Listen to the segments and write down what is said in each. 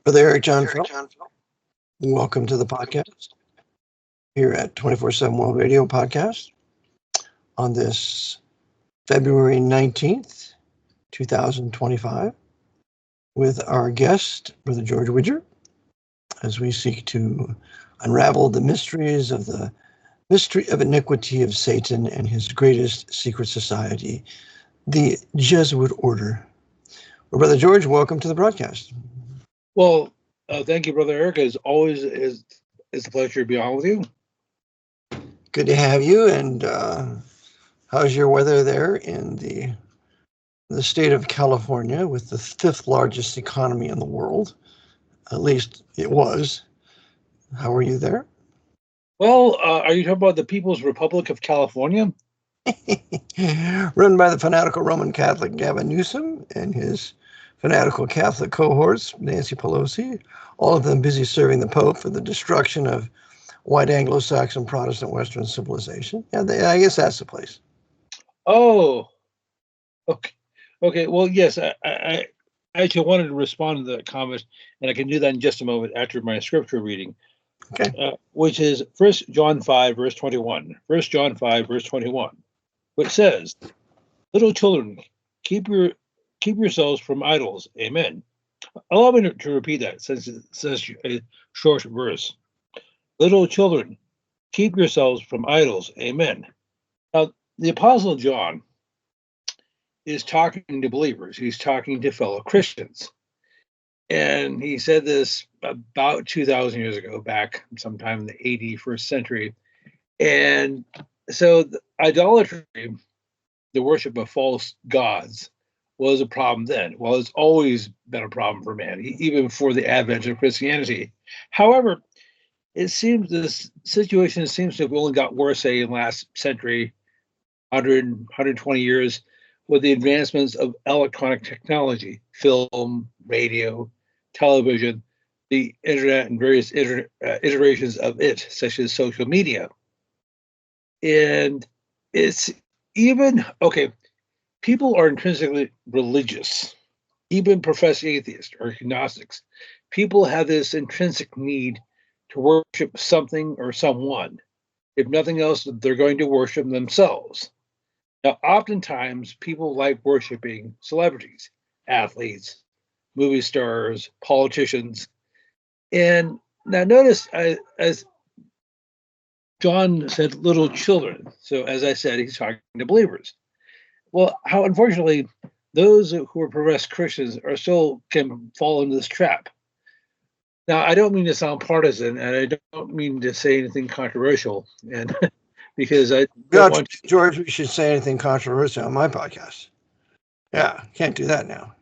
Brother Eric John Phil, welcome to the podcast here at 24/7 World Radio Podcast on this February 19th, 2025, with our guest, Brother George Widger, as we seek to unravel the mysteries of the mystery of iniquity of Satan and his greatest secret society, the Jesuit order. Well, Brother George, welcome to the broadcast. Well, thank you, Brother Eric. As always, it's a pleasure to be on with you. Good to have you. And how's your weather there in the state of California, with the fifth largest economy in the world? At least it was. How are you there? Well, are you talking about the People's Republic of California? Run by the fanatical Roman Catholic Gavin Newsom and his fanatical Catholic cohorts, Nancy Pelosi, all of them busy serving the Pope for the destruction of white Anglo-Saxon Protestant Western civilization. Yeah, I guess that's the place. Oh, okay. Well, yes, I actually wanted to respond to that comment, and I can do that in just a moment after my scripture reading, which is 1 John 5, verse 21. 1 John 5, verse 21, which says, "Little children, keep yourselves from idols." Amen. Allow me to repeat that, since it says a short verse. Little children, keep yourselves from idols. Amen. Now, the Apostle John is talking to believers. He's talking to fellow Christians. And he said this about 2,000 years ago, back sometime in the 81st century. And so the idolatry, the worship of false gods, was a problem then. Well, it's always been a problem for man, even before the advent of Christianity. However, it seems this situation seems to have only got worse, say, in the last century, 120 years, with the advancements of electronic technology, film, radio, television, the internet, and various iterations of it, such as social media. And it's even, people are intrinsically religious, even professed atheists or agnostics. People have this intrinsic need to worship something or someone. If nothing else, they're going to worship themselves. Now, oftentimes, people like worshiping celebrities, athletes, movie stars, politicians. And now notice, as John said, little children. So as I said, he's talking to believers. Well, how unfortunately, those who are professed Christians are still can fall into this trap. Now, I don't mean to sound partisan, and I don't mean to say anything controversial, and because I don't want to. George, we should say anything controversial on my podcast. Yeah, can't do that now.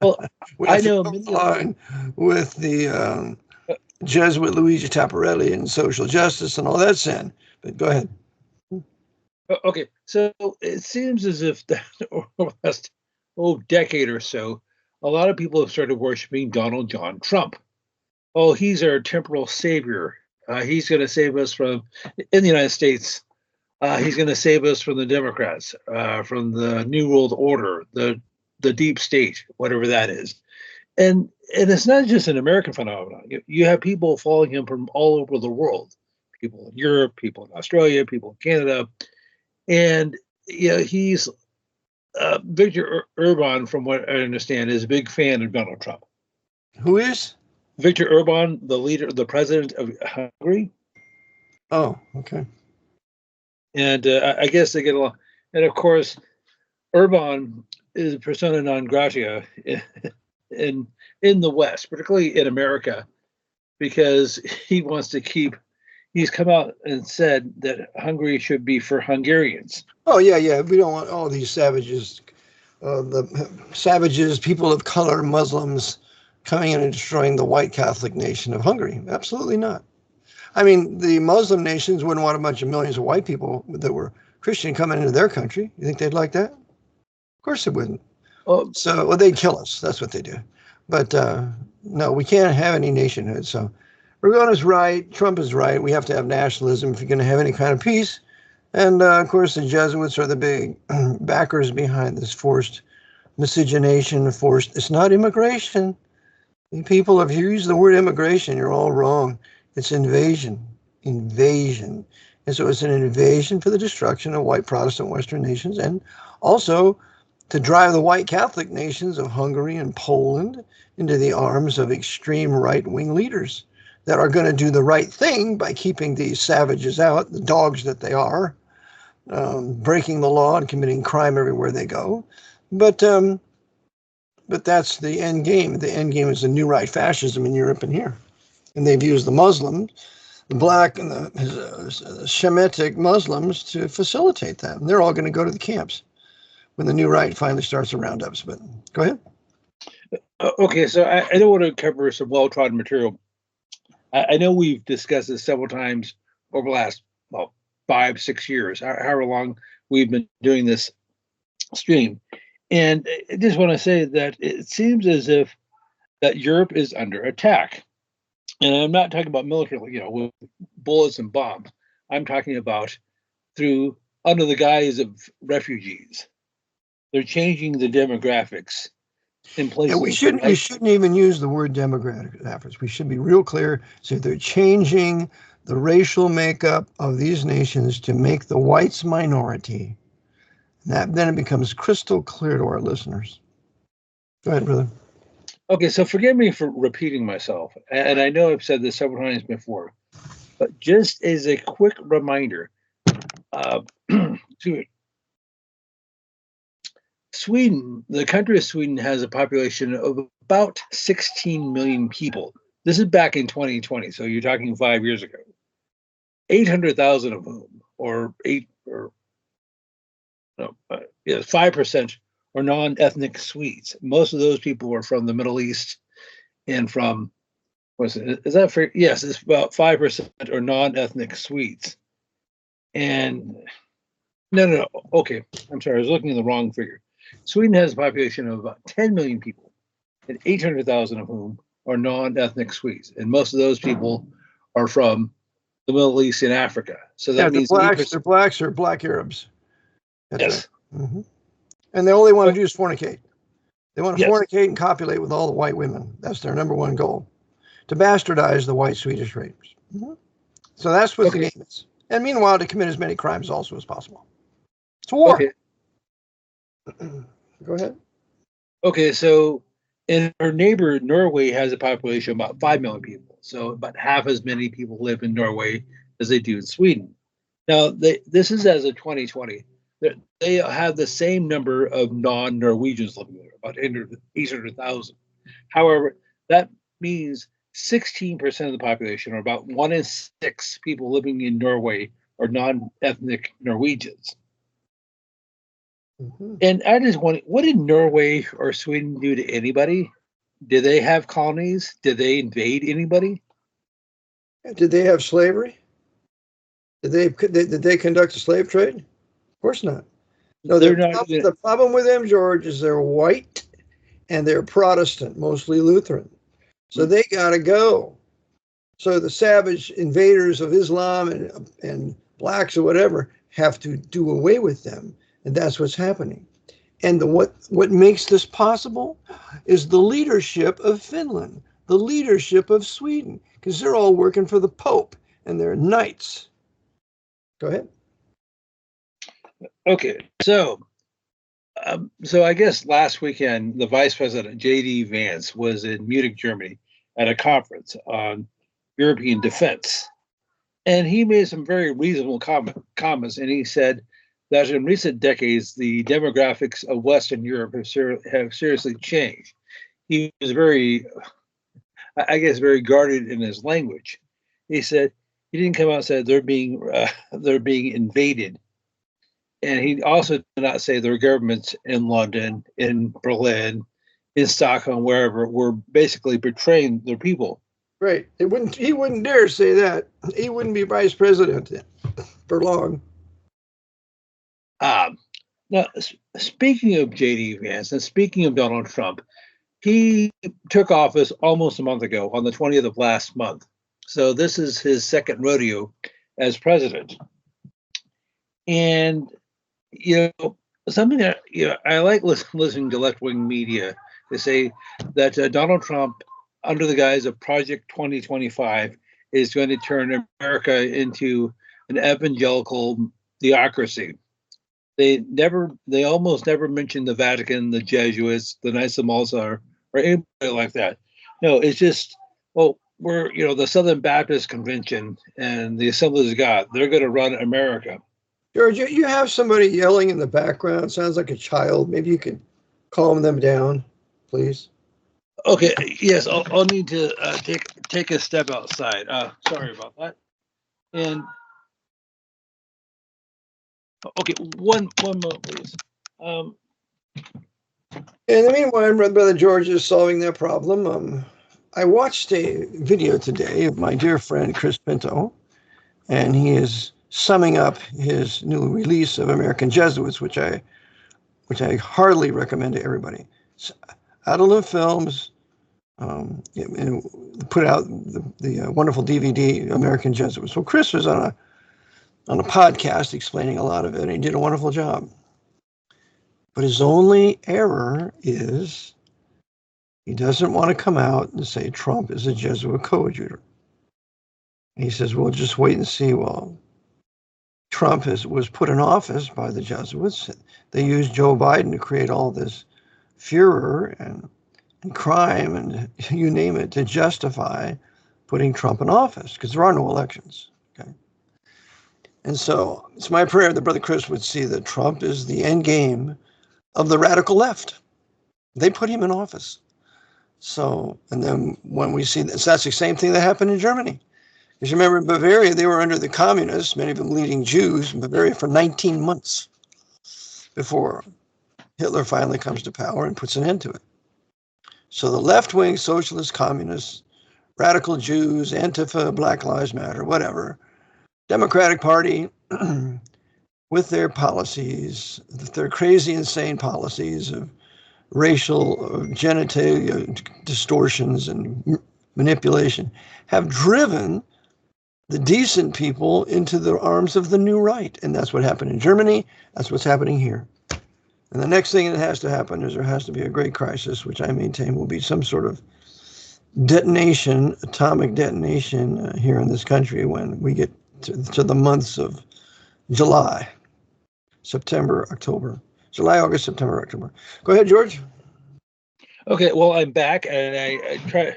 Well, I know with the Jesuit Luigi Tapparelli and social justice and all that sin. But go ahead. Okay, so it seems as if that over the last decade or so, a lot of people have started worshiping Donald John Trump. Oh, he's our temporal savior. He's going to save us in the United States. He's going to save us from the Democrats, from the New World Order, the deep state, whatever that is. And it's not just an American phenomenon. You have people following him from all over the world. People in Europe, people in Australia, people in Canada. And he's Viktor Orban, from what I understand, is a big fan of Donald Trump. Who is? Viktor Orban, the president of Hungary. Oh, okay. And I guess they get along. And of course, Orban is persona non grata in the West, particularly in America, because he wants to keep. He's come out and said that Hungary should be for Hungarians. Oh, yeah. We don't want all these savages, people of color, Muslims, coming in and destroying the white Catholic nation of Hungary. Absolutely not. I mean, the Muslim nations wouldn't want a bunch of millions of white people that were Christian coming into their country. You think they'd like that? Of course they wouldn't. So they'd kill us. That's what they do. But no, we can't have any nationhood. So Erdogan's right. Trump is right. We have to have nationalism if you're going to have any kind of peace. And of course, the Jesuits are the big backers behind this forced miscegenation, it's not immigration. People, if you use the word immigration, you're all wrong. It's invasion. Invasion. And so it's an invasion for the destruction of white Protestant Western nations, and also to drive the white Catholic nations of Hungary and Poland into the arms of extreme right-wing leaders that are going to do the right thing by keeping these savages out, the dogs that they are, breaking the law and committing crime everywhere they go. But that's the end game. The end game is the new right fascism in Europe and here. And they've used the Muslims, the black and the Shemitic Muslims to facilitate that. And they're all going to go to the camps when the new right finally starts the roundups. But go ahead. Okay, so I don't want to cover some well-trodden material. I know we've discussed this several times over the last, 5-6 years, however long we've been doing this stream. And I just want to say that it seems as if that Europe is under attack. And I'm not talking about military, with bullets and bombs. I'm talking about under the guise of refugees. They're changing the demographics in places. Yeah, we shouldn't even use the word demographics. We should be real clear. So they're changing the racial makeup of these nations to make the whites minority. Then it becomes crystal clear to our listeners. Go ahead, brother. Okay, so forgive me for repeating myself, and I know I've said this several times before, but just as a quick reminder, Sweden, the country of Sweden, has a population of about 16 million people. This is back in 2020, so you're talking 5 years ago. 800,000 of whom, 5% are non-ethnic Swedes. Most of those people are from the Middle East and from, is that fair? Yes, it's about 5% are non-ethnic Swedes. And no. Okay, I'm sorry, I was looking at the wrong figure. Sweden has a population of about 10 million people, and 800,000 of whom are non-ethnic Swedes. And most of those people are from the Middle East and Africa. So that means they're blacks or black Arabs. That's yes. Right. Mm-hmm. And they only want to do is fornicate. They want to fornicate and copulate with all the white women. That's their number one goal, to bastardize the white Swedish race. Mm-hmm. So that's what the game is. And meanwhile, to commit as many crimes also as possible. It's war. Okay. Go ahead. Okay, so and our neighbor Norway has a population of about 5 million people. So about half as many people live in Norway as they do in Sweden. Now, this is as of 2020. They have the same number of non-Norwegians living there, about 800,000. However, that means 16% of the population, or about 1 in 6 people living in Norway, are non-ethnic Norwegians. Mm-hmm. And I just wonder, what did Norway or Sweden do to anybody? Did they have colonies? Did they invade anybody? Did they have slavery? Did they conduct a slave trade? Of course not. No, the problem with them, George, is they're white and they're Protestant, mostly Lutheran. So they got to go. So the savage invaders of Islam and blacks or whatever have to do away with them. And that's what's happening. And what makes this possible is the leadership of Finland, the leadership of Sweden, because they're all working for the Pope and they're knights. Go ahead. Okay, so I guess last weekend the Vice President J.D. Vance was in Munich, Germany, at a conference on European defense, and he made some very reasonable comments. And he said that in recent decades the demographics of Western Europe have seriously changed. He was very guarded in his language. He said he didn't come out and say they're being invaded. And he also did not say their governments in London, in Berlin, in Stockholm, wherever, were basically betraying their people. Right. He wouldn't dare say that. He wouldn't be vice president for long. Now, speaking of J.D. Vance and speaking of Donald Trump, he took office almost a month ago on the 20th of last month. So this is his second rodeo as president. And something that I like listening to left-wing media to say that Donald Trump under the guise of Project 2025, is going to turn America into an evangelical theocracy. They almost never mention the Vatican, the Jesuits, the Knights of Malta, or anybody like that. No, it's just, well, we're, the Southern Baptist Convention and the Assemblies of God. They're going to run America. George, you have somebody yelling in the background. Sounds like a child. Maybe you can calm them down, please. Okay. Yes, I'll need to take a step outside. Sorry about that. And okay, one moment, please. In the meanwhile, Brother George is solving their problem. I watched a video today of my dear friend Chris Pinto, and he is summing up his new release of American Jesuits, which I heartily recommend to everybody. Adelaide Films put out the wonderful DVD American Jesuits. Well, Chris was on a podcast explaining a lot of it, and he did a wonderful job. But his only error is he doesn't want to come out and say Trump is a Jesuit coadjutor. He says, well, just wait and see. Well, Trump was put in office by the Jesuits. They used Joe Biden to create all this furor and crime and you name it to justify putting Trump in office because there are no elections. Okay. And so it's my prayer that Brother Chris would see that Trump is the end game of the radical left. They put him in office. So, and then when we see this, that's the same thing that happened in Germany. Because you remember in Bavaria, they were under the communists, many of them leading Jews in Bavaria for 19 months before Hitler finally comes to power and puts an end to it. So the left-wing socialist communists, radical Jews, Antifa, Black Lives Matter, whatever, Democratic Party with their policies, their crazy, insane policies of racial genitalia distortions and manipulation, have driven the decent people into the arms of the new right. And that's what happened in Germany. That's what's happening here. And the next thing that has to happen is there has to be a great crisis, which I maintain will be some sort of detonation, atomic detonation here in this country when we get to the months of July, September, October. July, August, September, October. Go ahead, George. Okay, well, I'm back and I try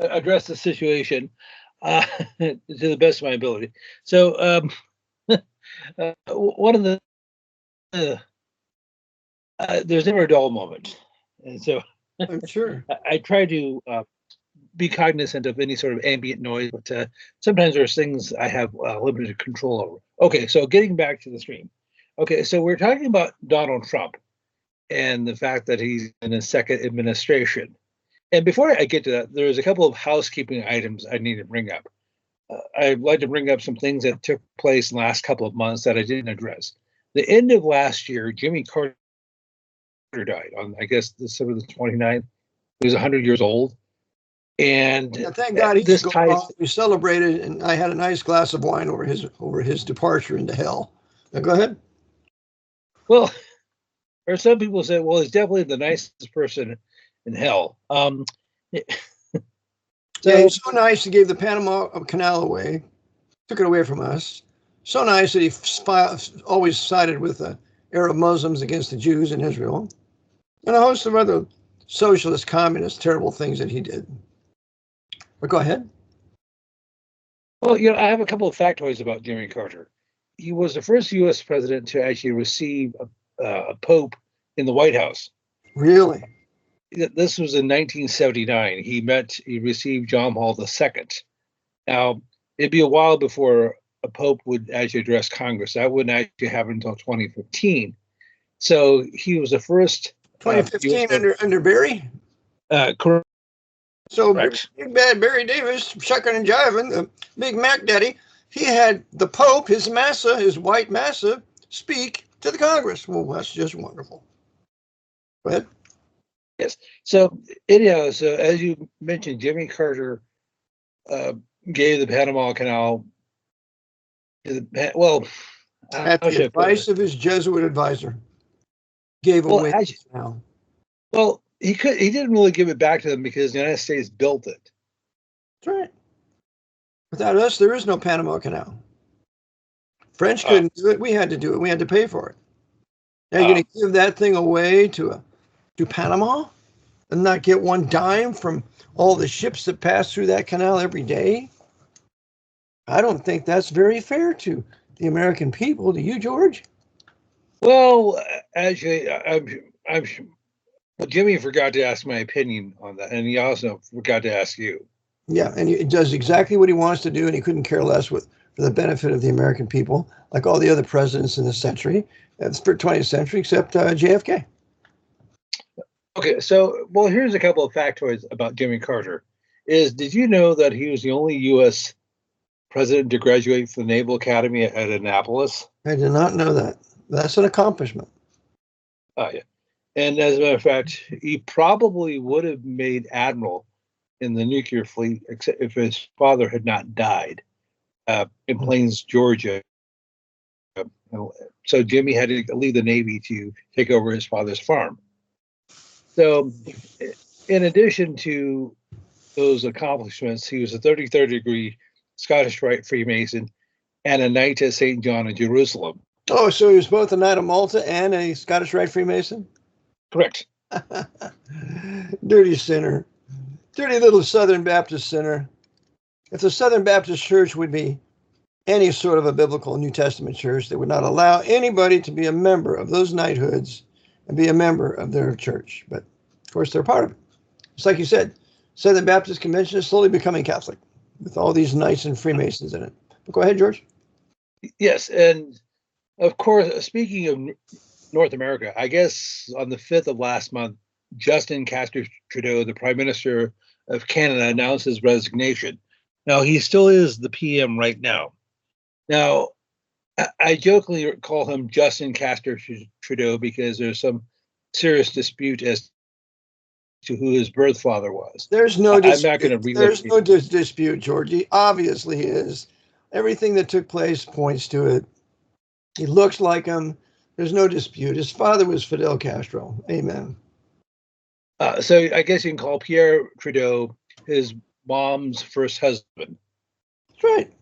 to address the situation to the best of my ability. So one of the there's never a dull moment, and so I'm sure I try to be cognizant of any sort of ambient noise, but sometimes there's things I have limited control over. Okay, so getting back to the stream. Okay, so we're talking about Donald Trump and the fact that he's in his second administration. And before I get to that, there's a couple of housekeeping items I need to bring up. I'd like to bring up some things that took place in the last couple of months that I didn't address. The end of last year, Jimmy Carter died on, I guess, December the 29th. He was 100 years old. And thank God he's gone. We celebrated, and I had a nice glass of wine over his departure into hell. Now, go ahead. Well, or some people say, well, he's definitely the nicest person in hell. So he's so nice he gave the Panama Canal away, took it away from us. So nice that he always sided with the Arab Muslims against the Jews in Israel, and a host of other socialist, communist, terrible things that he did. But go ahead. Well, I have a couple of factoids about Jimmy Carter. He was the first U.S. president to actually receive a pope in the White House. Really? This was in 1979. He received John Paul II. Now, it'd be a while before a pope would actually address Congress. That wouldn't actually happen until 2015. So he was the first. 2015 under Barry? Correct. So big bad Barry Davis, shucking and jiving, the Big Mac Daddy, he had the Pope, his massa, his white massa, speak to the Congress. Well, that's just wonderful. Go ahead. Yes. So anyhow, so as you mentioned, Jimmy Carter gave the Panama Canal to the at the advice of his Jesuit advisor, gave away the canal. Well, he didn't really give it back to them because the United States built it. That's right. Without us, there is no Panama Canal. French couldn't do it. We had to do it. We had to pay for it. Now you're going to give that thing away to Panama and not get one dime from all the ships that pass through that canal every day? I don't think that's very fair to the American people. Do you, George? Well, actually, Jimmy forgot to ask my opinion on that, and he also forgot to ask you. Yeah, and he does exactly what he wants to do, and he couldn't care less for the benefit of the American people, like all the other presidents in the century, for 20th century, except JFK. Okay, so, well, here's a couple of factoids about Jimmy Carter. Did you know that he was the only U.S. president to graduate from the Naval Academy at Annapolis? I did not know that. That's an accomplishment. Oh, yeah. And as a matter of fact, he probably would have made admiral in the nuclear fleet, except if his father had not died in Plains, Georgia. So Jimmy had to leave the Navy to take over his father's farm. So in addition to those accomplishments, he was a 33rd degree Scottish Rite Freemason and a Knight of St. John of Jerusalem. Oh, so he was both a Knight of Malta and a Scottish Rite Freemason? Correct. Dirty sinner. Dirty little Southern Baptist sinner. If the Southern Baptist Church would be any sort of a biblical New Testament church, they would not allow anybody to be a member of those knighthoods and be a member of their church. But, of course, they're part of it. It's like you said, Southern Baptist Convention is slowly becoming Catholic with all these knights and Freemasons in it. But go ahead, George. Yes, and, of course, speaking of North America, I guess on the 5th of last month, Justin Trudeau, the Prime Minister of Canada, announced his resignation. Now, he still is the PM right now. Now, I jokingly call him Justin Trudeau because there's some serious dispute as to who his birth father was. There's no dispute. I'm not going to There's no dispute, George. He obviously is. Everything that took place points to it. He looks like him. There's no dispute. His father was Fidel Castro. Amen. So I guess you can call Pierre Trudeau his mom's first husband. That's right.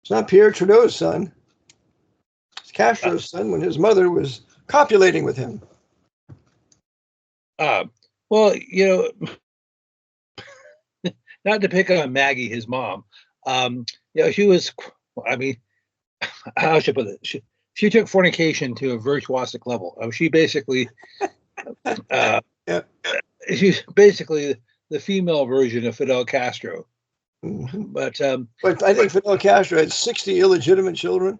It's not Pierre Trudeau's son. It's Castro's son when his mother was copulating with him. Well, you know, not to pick on Maggie, his mom. You know, she was, I mean, how should I put it? She took fornication to a virtuosic level. She basically, she's basically the female version of Fidel Castro. Mm-hmm. But I think Fidel Castro had 60 illegitimate children.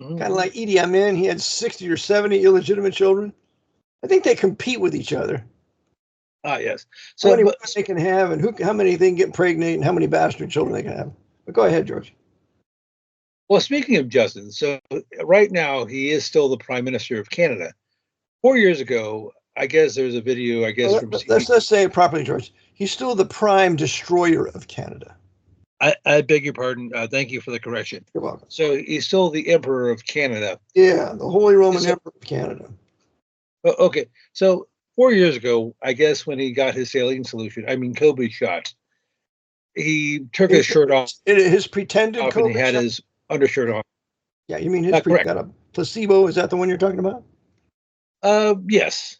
Mm-hmm. Kind of like Idi Amin, he had 60 or 70 illegitimate children. I think they compete with each other. Yes. So how many they can have, and how many they can get pregnant, and how many bastard children they can have. But go ahead, George. Well, speaking of Justin, so right now he is still the Prime Minister of Canada. 4 years ago, I guess there's a video. From let's say it properly, George. He's still the Prime Destroyer of Canada. I beg your pardon. Thank you for the correction. You're welcome. So he's still the Emperor of Canada. Yeah, the Holy Roman Emperor of Canada. Okay, so 4 years ago, I guess when he got his saline solution, COVID shot, he took his shirt off. His pretended COVID and he had his undershirt on. Yeah, you mean his placebo? Is that the one you're talking about? Yes.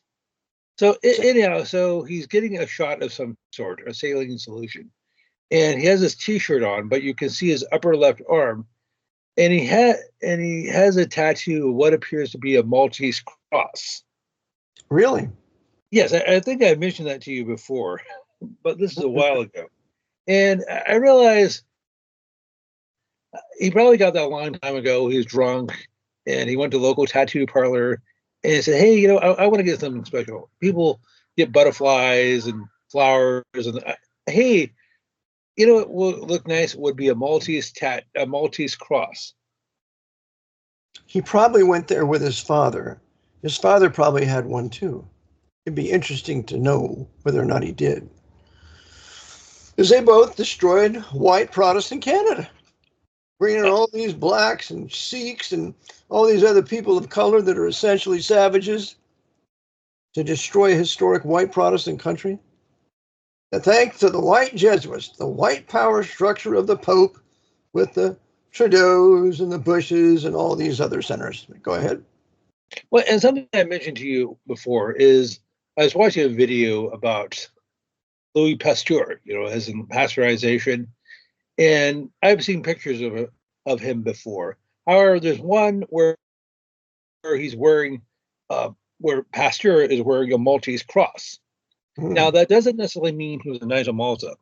So anyhow, so he's getting a shot of some sort, a saline solution, and he has his T-shirt on, but you can see his upper left arm, and he has a tattoo of what appears to be a Maltese cross. Really? Yes, I think I mentioned that to you before, but this is a while ago, and I realized he probably got that a long time ago. He was drunk, and he went to a local tattoo parlor. And he said, hey, I want to get something special. People get butterflies and flowers. And hey, what would look nice would be a Maltese cross. He probably went there with his father. His father probably had one too. It'd be interesting to know whether or not he did. Because they both destroyed white Protestant Canada. Bringing in all these blacks and Sikhs and all these other people of color that are essentially savages. to destroy a historic white Protestant country? That thanks to the white Jesuits, the white power structure of the Pope with the Trudeaus and the Bushes and all these other senators. Go ahead. Well, and something I mentioned to you before is I was watching a video about Louis Pasteur, as in pasteurization, and I've seen pictures of him before. However, there's one where he's wearing, where Pasteur is wearing a Maltese cross. Now, that doesn't necessarily mean he was a Knight of Malta.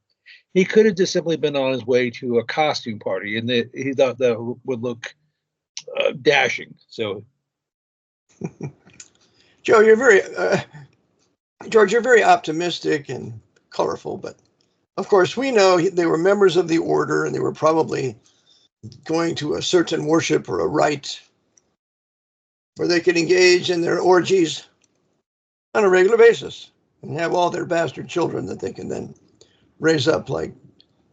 He could have just simply been on his way to a costume party, and he thought that would look dashing. So, Joe, George, you're very optimistic and colorful, but of course we know they were members of the order, and they were probably going to a certain worship or a rite where they could engage in their orgies on a regular basis and have all their bastard children that they can then raise up like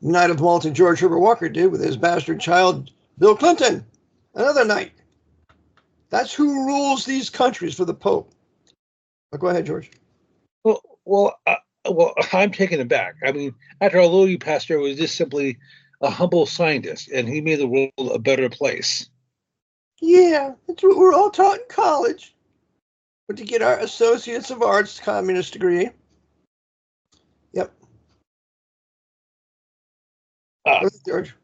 Knight of Malta George Herbert Walker did with his bastard child, Bill Clinton, another knight. That's who rules these countries for the Pope. But go ahead, George. Well, I'm taken aback. I mean, after all, Louis Pasteur was just simply a humble scientist, and he made the world a better place. Yeah, that's what we're all taught in college. But to get our Associates of Arts communist degree. Yep. George.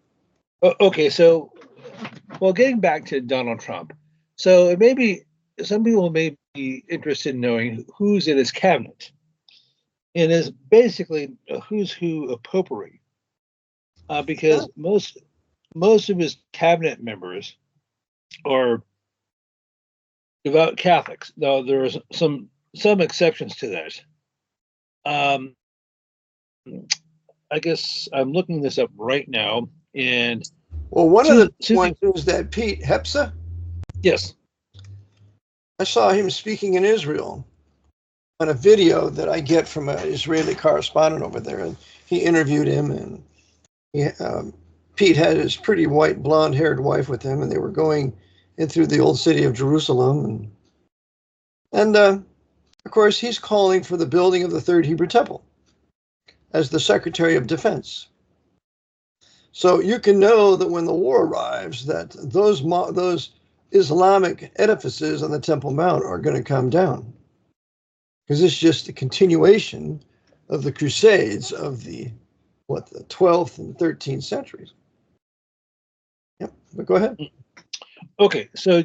Okay, so, getting back to Donald Trump. So it may be, some people may be interested in knowing who's in his cabinet. And it's basically a who's who of popery. Because most of his cabinet members are devout Catholics. Now, there are some exceptions to that. I guess I'm looking this up right now. And one of the ones is that Pete Hegseth. Yes. I saw him speaking in Israel on a video that I get from an Israeli correspondent over there, and he interviewed him, and Pete had his pretty white blonde-haired wife with him, and they were going in through the old city of Jerusalem, and of course he's calling for the building of the Third Hebrew Temple as the Secretary of Defense. So you can know that when the war arrives, that those Islamic edifices on the Temple Mount are going to come down, because it's just a continuation of the Crusades of the 12th and 13th centuries. Yep, but go ahead. Okay, so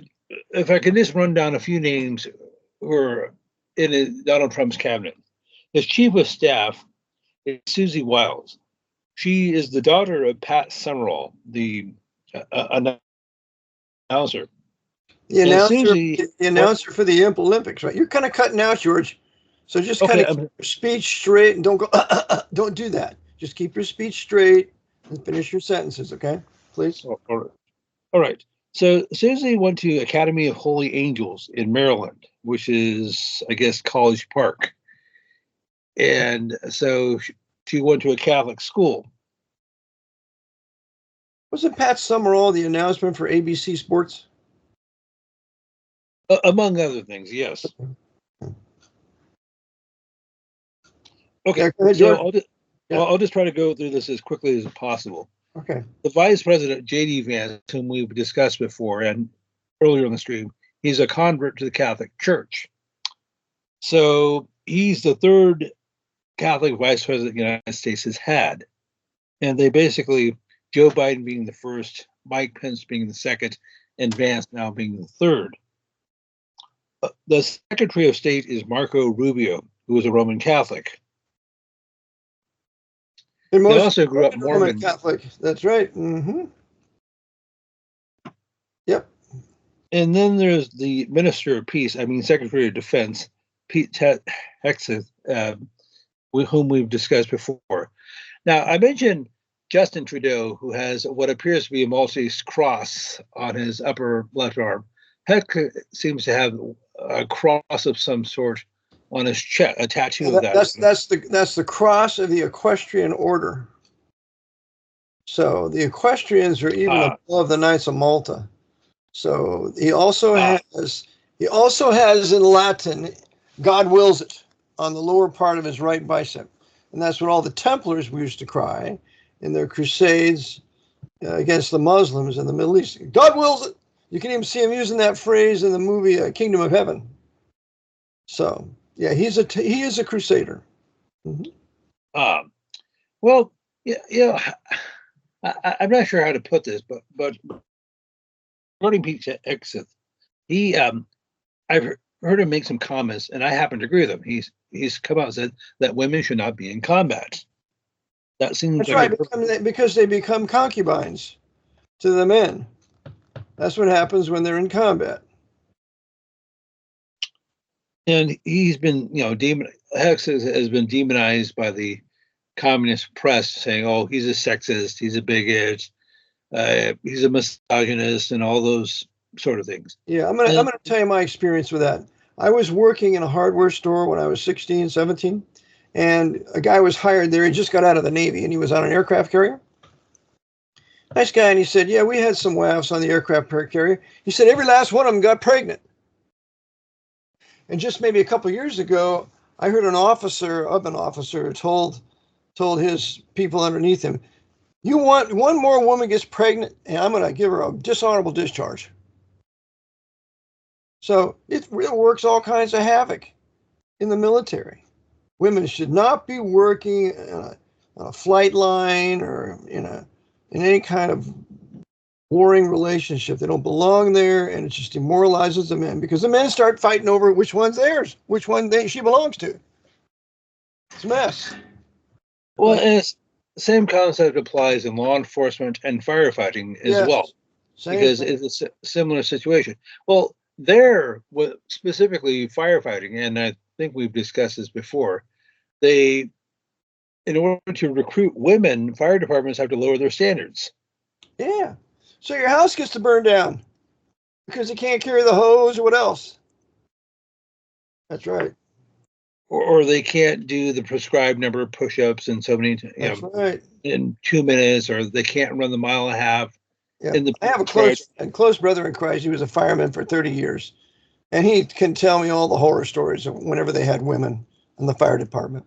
if I can just run down a few names who are in Donald Trump's cabinet. His chief of staff is Susie Wiles. She is the daughter of Pat Summerall, the announcer. The announcer for the Olympics, right? You're kind of cutting out, George. So just kind of keep your speech straight and don't go, don't do that. Just keep your speech straight and finish your sentences, okay? Please. All right. So Susie went to Academy of Holy Angels in Maryland, which is, I guess, College Park. And so she went to a Catholic school. Wasn't Pat Summerall the announcement for ABC Sports? Among other things, yes. Okay, so I'll just try to go through this as quickly as possible. Okay. The Vice President, J.D. Vance, whom we've discussed before and earlier in the stream, he's a convert to the Catholic Church. So he's the third Catholic Vice President the United States has had. And they basically, Joe Biden being the first, Mike Pence being the second, and Vance now being the third. The Secretary of State is Marco Rubio, who is a Roman Catholic. They also grew up Mormon. Roman Catholic. That's right. Mm-hmm. Yep. And then there's the Minister of Peace, Secretary of Defense, Pete Hegseth, whom we've discussed before. Now, I mentioned Justin Trudeau, who has what appears to be a Maltese cross on his upper left arm. Hegseth seems to have a cross of some sort on his chest, a tattoo of that. That's the cross of the Equestrian Order. So the Equestrians are even above the Knights of Malta. So he also has in Latin God wills it on the lower part of his right bicep. And that's what all the Templars used to cry in their crusades against the Muslims in the Middle East. God wills it. You can even see him using that phrase in the movie Kingdom of Heaven. So, yeah, he is a crusader. Mm-hmm. Well, yeah, I'm not sure how to put this, but regarding Pete Hegseth, I've heard him make some comments, and I happen to agree with him. He's come out and said that women should not be in combat. That seems That's like right, because they become concubines to the men. That's what happens when they're in combat. And he's been, Hegseth has been demonized by the communist press, saying, "Oh, he's a sexist, he's a bigot, he's a misogynist," and all those sort of things. Yeah, I'm gonna tell you my experience with that. I was working in a hardware store when I was 16, 17, and a guy was hired there. He just got out of the Navy, and he was on an aircraft carrier. Nice guy, and he said, "Yeah, we had some wives on the aircraft carrier." He said every last one of them got pregnant. And just maybe a couple of years ago, I heard an officer told his people underneath him, "You want one more woman gets pregnant, and I'm going to give her a dishonorable discharge." So it really works all kinds of havoc in the military. Women should not be working on a flight line or in any kind of warring relationship. They don't belong there, and it just demoralizes the men because the men start fighting over which one's theirs, which one she belongs to. It's a mess. Well, and the same concept applies in law enforcement and firefighting as well, because it's a similar situation. Well, there, specifically firefighting, and I think we've discussed this before, in order to recruit women, fire departments have to lower their standards. Yeah. So your house gets to burn down because you can't carry the hose or what else? That's right. Or they can't do the prescribed number of push-ups in so many, right. in 2 minutes, or they can't run the mile and a half. Yeah. I have a close brother in Christ. He was a fireman for 30 years, and he can tell me all the horror stories of whenever they had women in the fire department.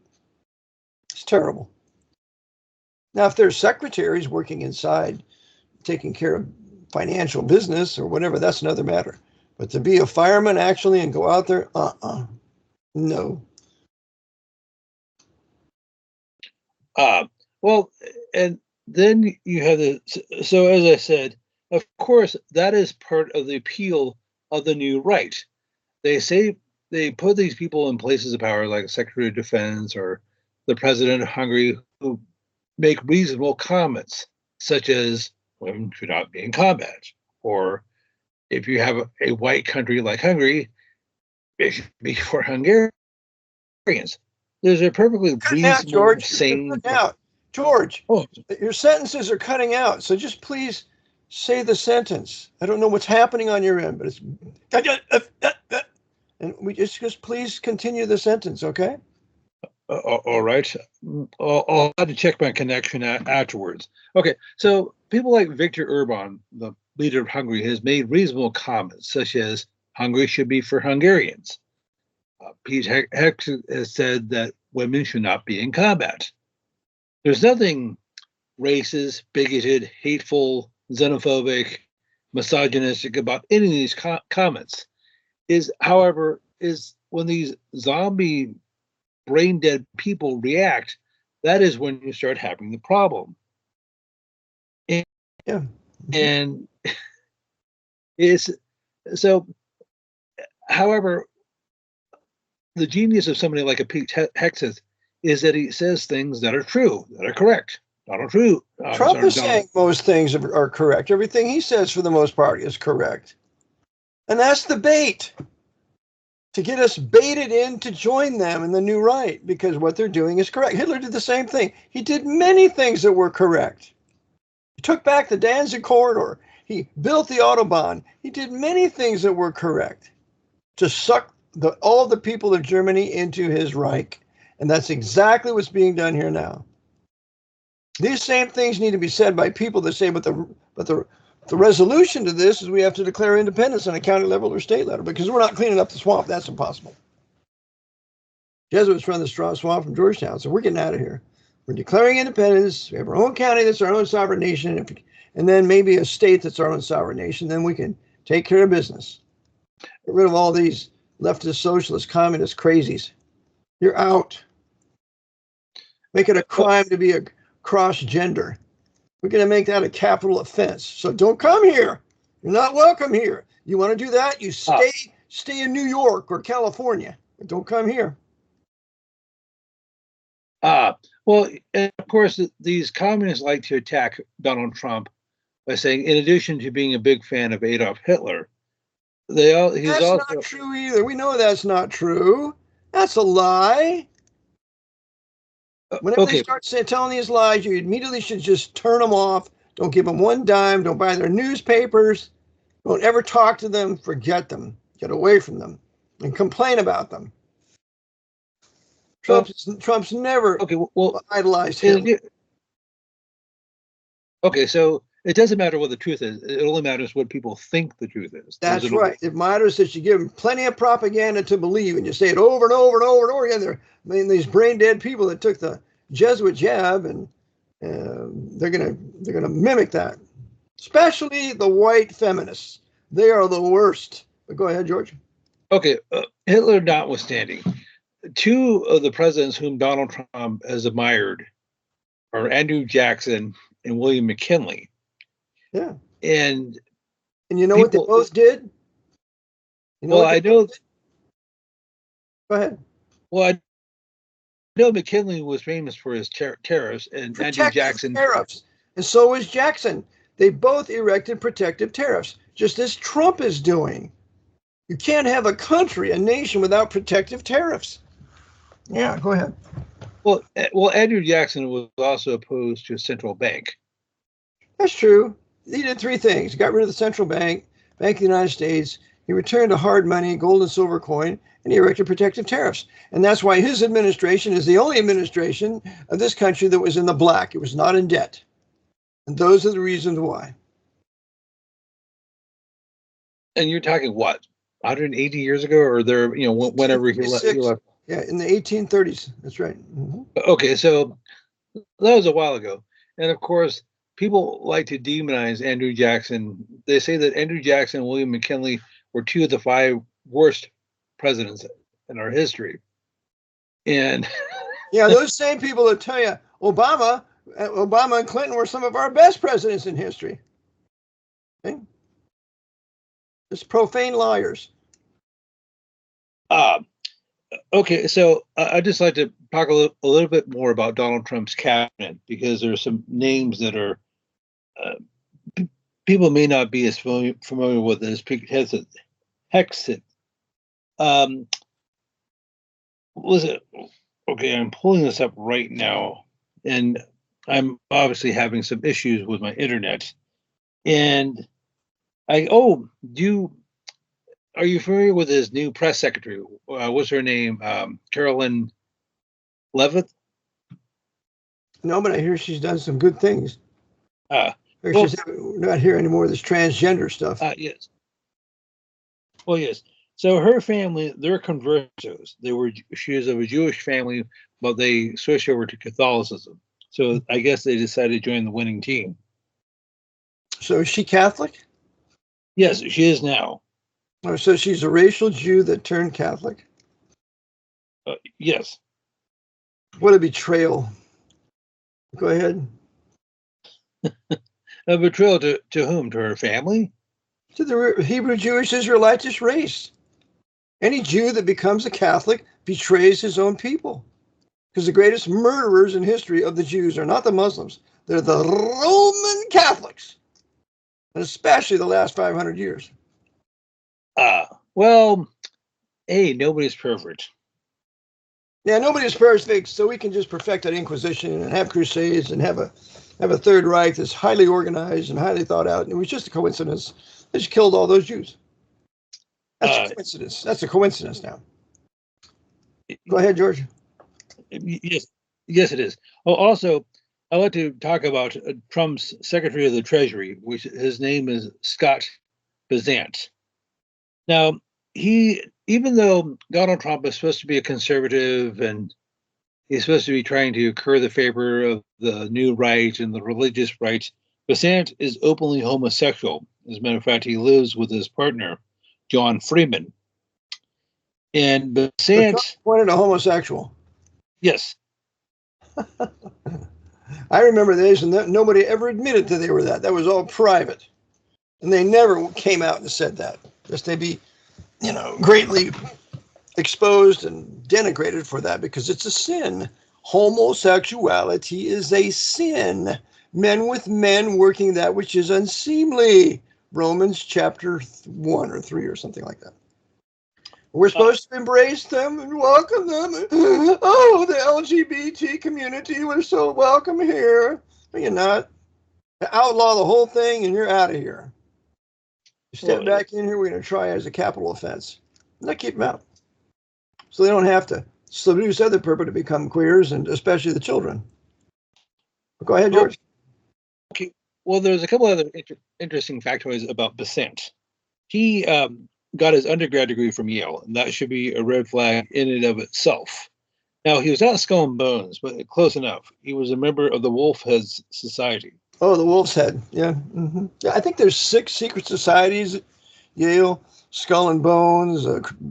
It's terrible. Now, if there's secretaries working inside, taking care of financial business or whatever, that's another matter. But to be a fireman actually and go out there, no. Well, and then you have so as I said, of course, that is part of the appeal of the new right. They say they put these people in places of power, like Secretary of Defense or the President of Hungary, who make reasonable comments, such as women should not be in combat, or if you have a white country like Hungary, it should be for Hungarians. There's a perfectly reasonable, sane. George, your sentences are cutting out, so just please say the sentence. I don't know what's happening on your end, but it's and we just please continue the sentence, okay? All right. I'll have to check my connection afterwards. Okay, so people like Viktor Orban, the leader of Hungary, has made reasonable comments, such as Hungary should be for Hungarians. Pete Hegseth has said that women should not be in combat. There's nothing racist, bigoted, hateful, xenophobic, misogynistic about any of these comments. However, when these zombie brain dead people react, that is when you start having the problem. And it's so, however, the genius of somebody like a Pete Hegseth is that he says things that are true, that are correct. Not true. Trump is saying most things are correct. Everything he says, for the most part, is correct. And that's the bait, to get us baited in to join them in the new right, because what they're doing is correct. Hitler did the same thing. He did many things that were correct. He took back the Danzig corridor. He built the Autobahn. He did many things that were correct to suck all the people of Germany into his Reich. And that's exactly what's being done here now. These same things need to be said by people that say, but the resolution to this is we have to declare independence on a county level or state level, because we're not cleaning up the swamp. That's impossible. Jesuits run the swamp from Georgetown, so we're getting out of here. We're declaring independence. We have our own county that's our own sovereign nation, and then maybe a state that's our own sovereign nation. Then we can take care of business. Get rid of all these leftist, socialist, communist crazies. You're out. Make it a crime to be a cross-gender. We're going to make that a capital offense. So don't come here. You're not welcome here. You want to do that? You stay in New York or California. But don't come here. Well, and of course, these communists like to attack Donald Trump by saying, in addition to being a big fan of Adolf Hitler, that's not true either. We know that's not true. That's a lie. Whenever they start telling these lies, you immediately should just turn them off. Don't give them one dime. Don't buy their newspapers. Don't ever talk to them. Forget them. Get away from them and complain about them. Trump's never idolized Hitler. Okay, so it doesn't matter what the truth is. It only matters what people think the truth is. That's right. It matters that you give them plenty of propaganda to believe, and you say it over and over and over and over again. These brain dead people that took the Jesuit jab, and they're gonna mimic that. Especially the white feminists. They are the worst. But go ahead, George. Okay, Hitler notwithstanding, two of the presidents whom Donald Trump has admired are Andrew Jackson and William McKinley. Yeah. And you know what they both did? I know. Go ahead. Well, I know McKinley was famous for his tariffs, and Andrew Jackson tariffs, and so was Jackson. They both erected protective tariffs, just as Trump is doing. You can't have a country, a nation, without protective tariffs. Yeah, go ahead. Well, Andrew Jackson was also opposed to a central bank. That's true. He did three things. He got rid of the central bank, Bank of the United States. He returned to hard money, gold and silver coin, and he erected protective tariffs. And that's why his administration is the only administration of this country that was in the black. It was not in debt. And those are the reasons why. And you're talking what, 180 years ago, or there, whenever he left? Yeah, in the 1830s. That's right. Mm-hmm. Okay, so that was a while ago. And of course, people like to demonize Andrew Jackson. They say that Andrew Jackson and William McKinley were two of the 5 worst presidents in our history. And yeah, those same people that tell you Obama and Clinton were some of our best presidents in history. Okay? Just profane liars. Okay, so I'd just like to talk a little bit more about Donald Trump's cabinet, because there are some names that are people may not be as familiar with as Hexit. Was it okay? I'm pulling this up right now, and I'm obviously having some issues with my internet. And are you familiar with his new press secretary? What's her name? Carolyn Levitt? No, but I hear she's done some good things. She's not here anymore, this transgender stuff. Yes. Well, yes. So her family, they're conversos. She is of a Jewish family, but they switched over to Catholicism. So I guess they decided to join the winning team. So is she Catholic? Yes, she is now. Oh, so she's a racial Jew that turned Catholic? Yes. What a betrayal. Go ahead. A betrayal to whom? To her family? To the Hebrew Jewish Israelitish race. Any Jew that becomes a Catholic betrays his own people. Because the greatest murderers in history of the Jews are not the Muslims. They're the Roman Catholics. And especially the last 500 years. Well, hey, nobody's perfect. Yeah, nobody's perfect, so we can just perfect that Inquisition and have crusades and have a Third Reich that's highly organized and highly thought out. And it was just a coincidence that she killed all those Jews. That's a coincidence. That's a coincidence now. Go ahead, George. Yes, it is. Oh, also, I'd like to talk about Trump's Secretary of the Treasury, which his name is Scott Bessent. Now, even though Donald Trump is supposed to be a conservative and he's supposed to be trying to curry the favor of the new right and the religious right, Besant is openly homosexual. As a matter of fact, he lives with his partner, John Freeman. And Besant pointed a homosexual. Yes. I remember this, and nobody ever admitted that they were that. That was all private. And they never came out and said that. Just they'd be, greatly exposed and denigrated for that because it's a sin. Homosexuality is a sin. Men with men working that which is unseemly. Romans chapter 1 or 3 or something like that. We're supposed to embrace them and welcome them. Oh, the LGBT community, we're so welcome here. No, you're not. Outlaw the whole thing and you're out of here. You step back in here, we're going to try it as a capital offense. Not keep them out. So they don't have to seduce other people to become queers, and especially the children. But go ahead, George. Okay. Well, there's a couple other interesting factoids about Besant. He got his undergrad degree from Yale, and that should be a red flag in and of itself. Now, he was not Skull and Bones, but close enough. He was a member of the Wolf Heads Society. Oh, the Wolf's Head. Yeah. Mm-hmm. Yeah, I think there's 6 secret societies at Yale. Skull and Bones,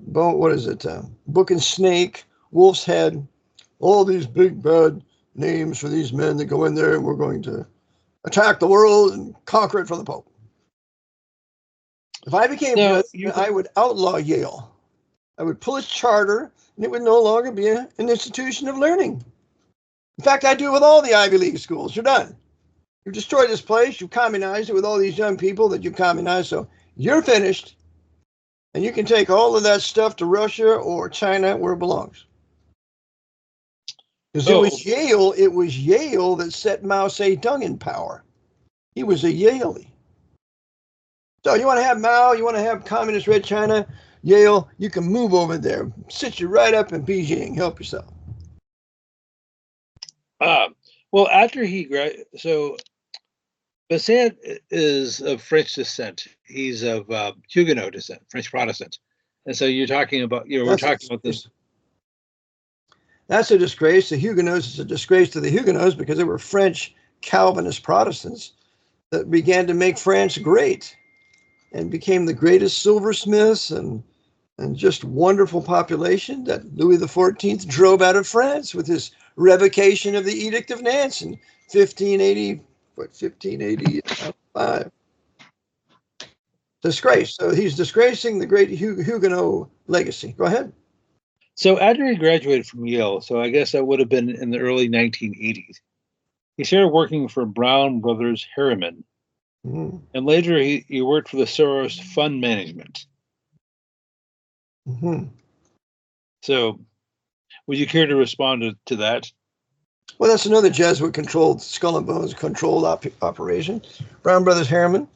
what is it? Book and Snake, Wolf's Head. All these big bad names for these men that go in there and we're going to attack the world and conquer it from the Pope. If I became president, I would outlaw Yale. I would pull its charter, and it would no longer be an institution of learning. In fact, I do it with all the Ivy League schools. You're done. You've destroyed this place. You've communized it with all these young people that you've communized. So you're finished. And you can take all of that stuff to Russia or China where it belongs. Because it was Yale that set Mao Zedong in power. He was a Yalie. So you want to have Mao, you want to have communist Red China, Yale, you can move over there. Sit you right up in Beijing. Help yourself. Well, after he graduated, so Besant is of French descent. He's of Huguenot descent, French Protestant. And so you're talking about, we're talking about this. That's a disgrace. The Huguenots is a disgrace to the Huguenots because they were French Calvinist Protestants that began to make France great and became the greatest silversmiths and just wonderful population that Louis XIV drove out of France with his revocation of the Edict of Nantes in 1585. Disgrace. So he's disgracing the great Huguenot legacy. Go ahead. So after he graduated from Yale, so I guess that would have been in the early 1980s, he started working for Brown Brothers Harriman. Mm-hmm. And later he worked for the Soros Fund Management. Mm-hmm. So would you care to respond to that? Well, that's another Jesuit-controlled, Skull and Bones controlled operation. Brown Brothers Harriman,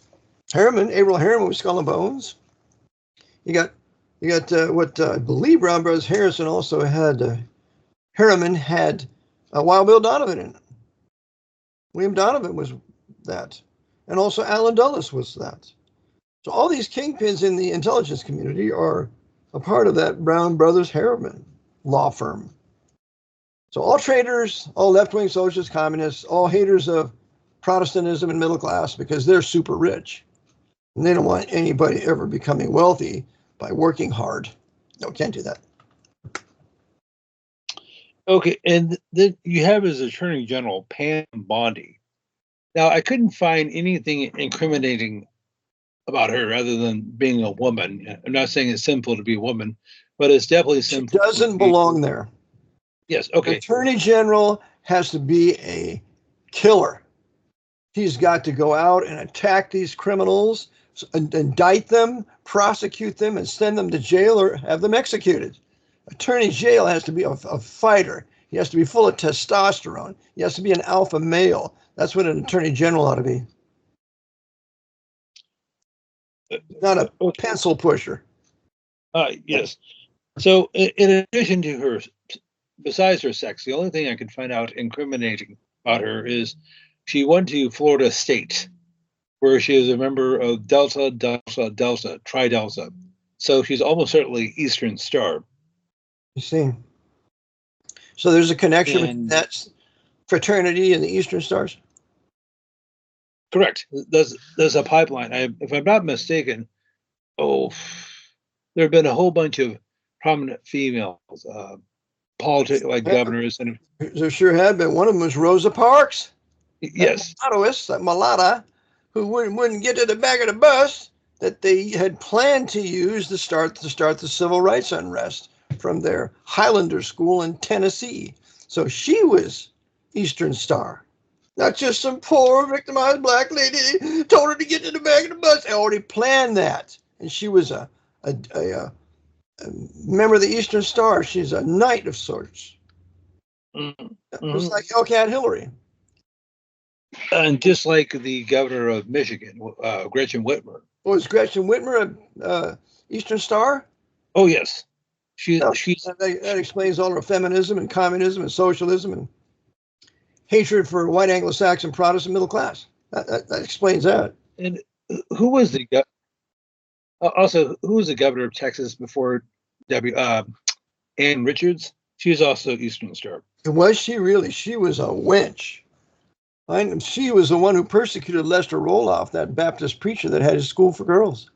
Averell Harriman with Skull and Bones. You got what I believe Brown Brothers Harrison also had. Harriman had Wild Bill Donovan in it. William Donovan was that, and also Alan Dulles was that. So all these kingpins in the intelligence community are a part of that Brown Brothers Harriman law firm. So all traitors, all left-wing socialists, communists, all haters of Protestantism and middle class because they're super rich. And they don't want anybody ever becoming wealthy by working hard. No, can't do that. Okay, and then you have as Attorney General Pam Bondi. Now, I couldn't find anything incriminating about her other than being a woman. I'm not saying it's sinful to be a woman, but it's definitely sinful. She doesn't belong there. Yes, okay. Attorney General has to be a killer. He's got to go out and attack these criminals, indict them, prosecute them, and send them to jail or have them executed. Attorney General has to be a fighter. He has to be full of testosterone. He has to be an alpha male. That's what an Attorney General ought to be. Not a pencil pusher. Yes. So in addition to her, besides her sex, the only thing I could find out incriminating about her is she went to Florida State, where she is a member of Delta, Tri Delta. So she's almost certainly Eastern Star. You see. So there's a connection between And that fraternity and the Eastern Stars? correct. There's a pipeline. If I'm not mistaken, there have been a whole bunch of prominent females, like governors, and There sure had been. One of them was Rosa Parks. yes, That mulatta, who wouldn't get to the back of the bus that they had planned to use to start the civil rights unrest from their Highlander school in Tennessee. So she was Eastern Star, not just some poor victimized black lady told her to get to the back of the bus. They already planned that, and she was a member of the Eastern Star. She's a knight of sorts. Mm-hmm. Just like Hellcat Hillary. And just like the governor of Michigan, Gretchen Whitmer. Was Gretchen Whitmer a Eastern Star? Oh yes, that explains all her feminism and communism and socialism and hatred for white Anglo-Saxon Protestant middle class. That explains that. And who was the governor of Texas before Ann Richards? She was also Eastern Star. Was she really? She was a wench. She was the one who persecuted Lester Roloff, that Baptist preacher that had his school for girls.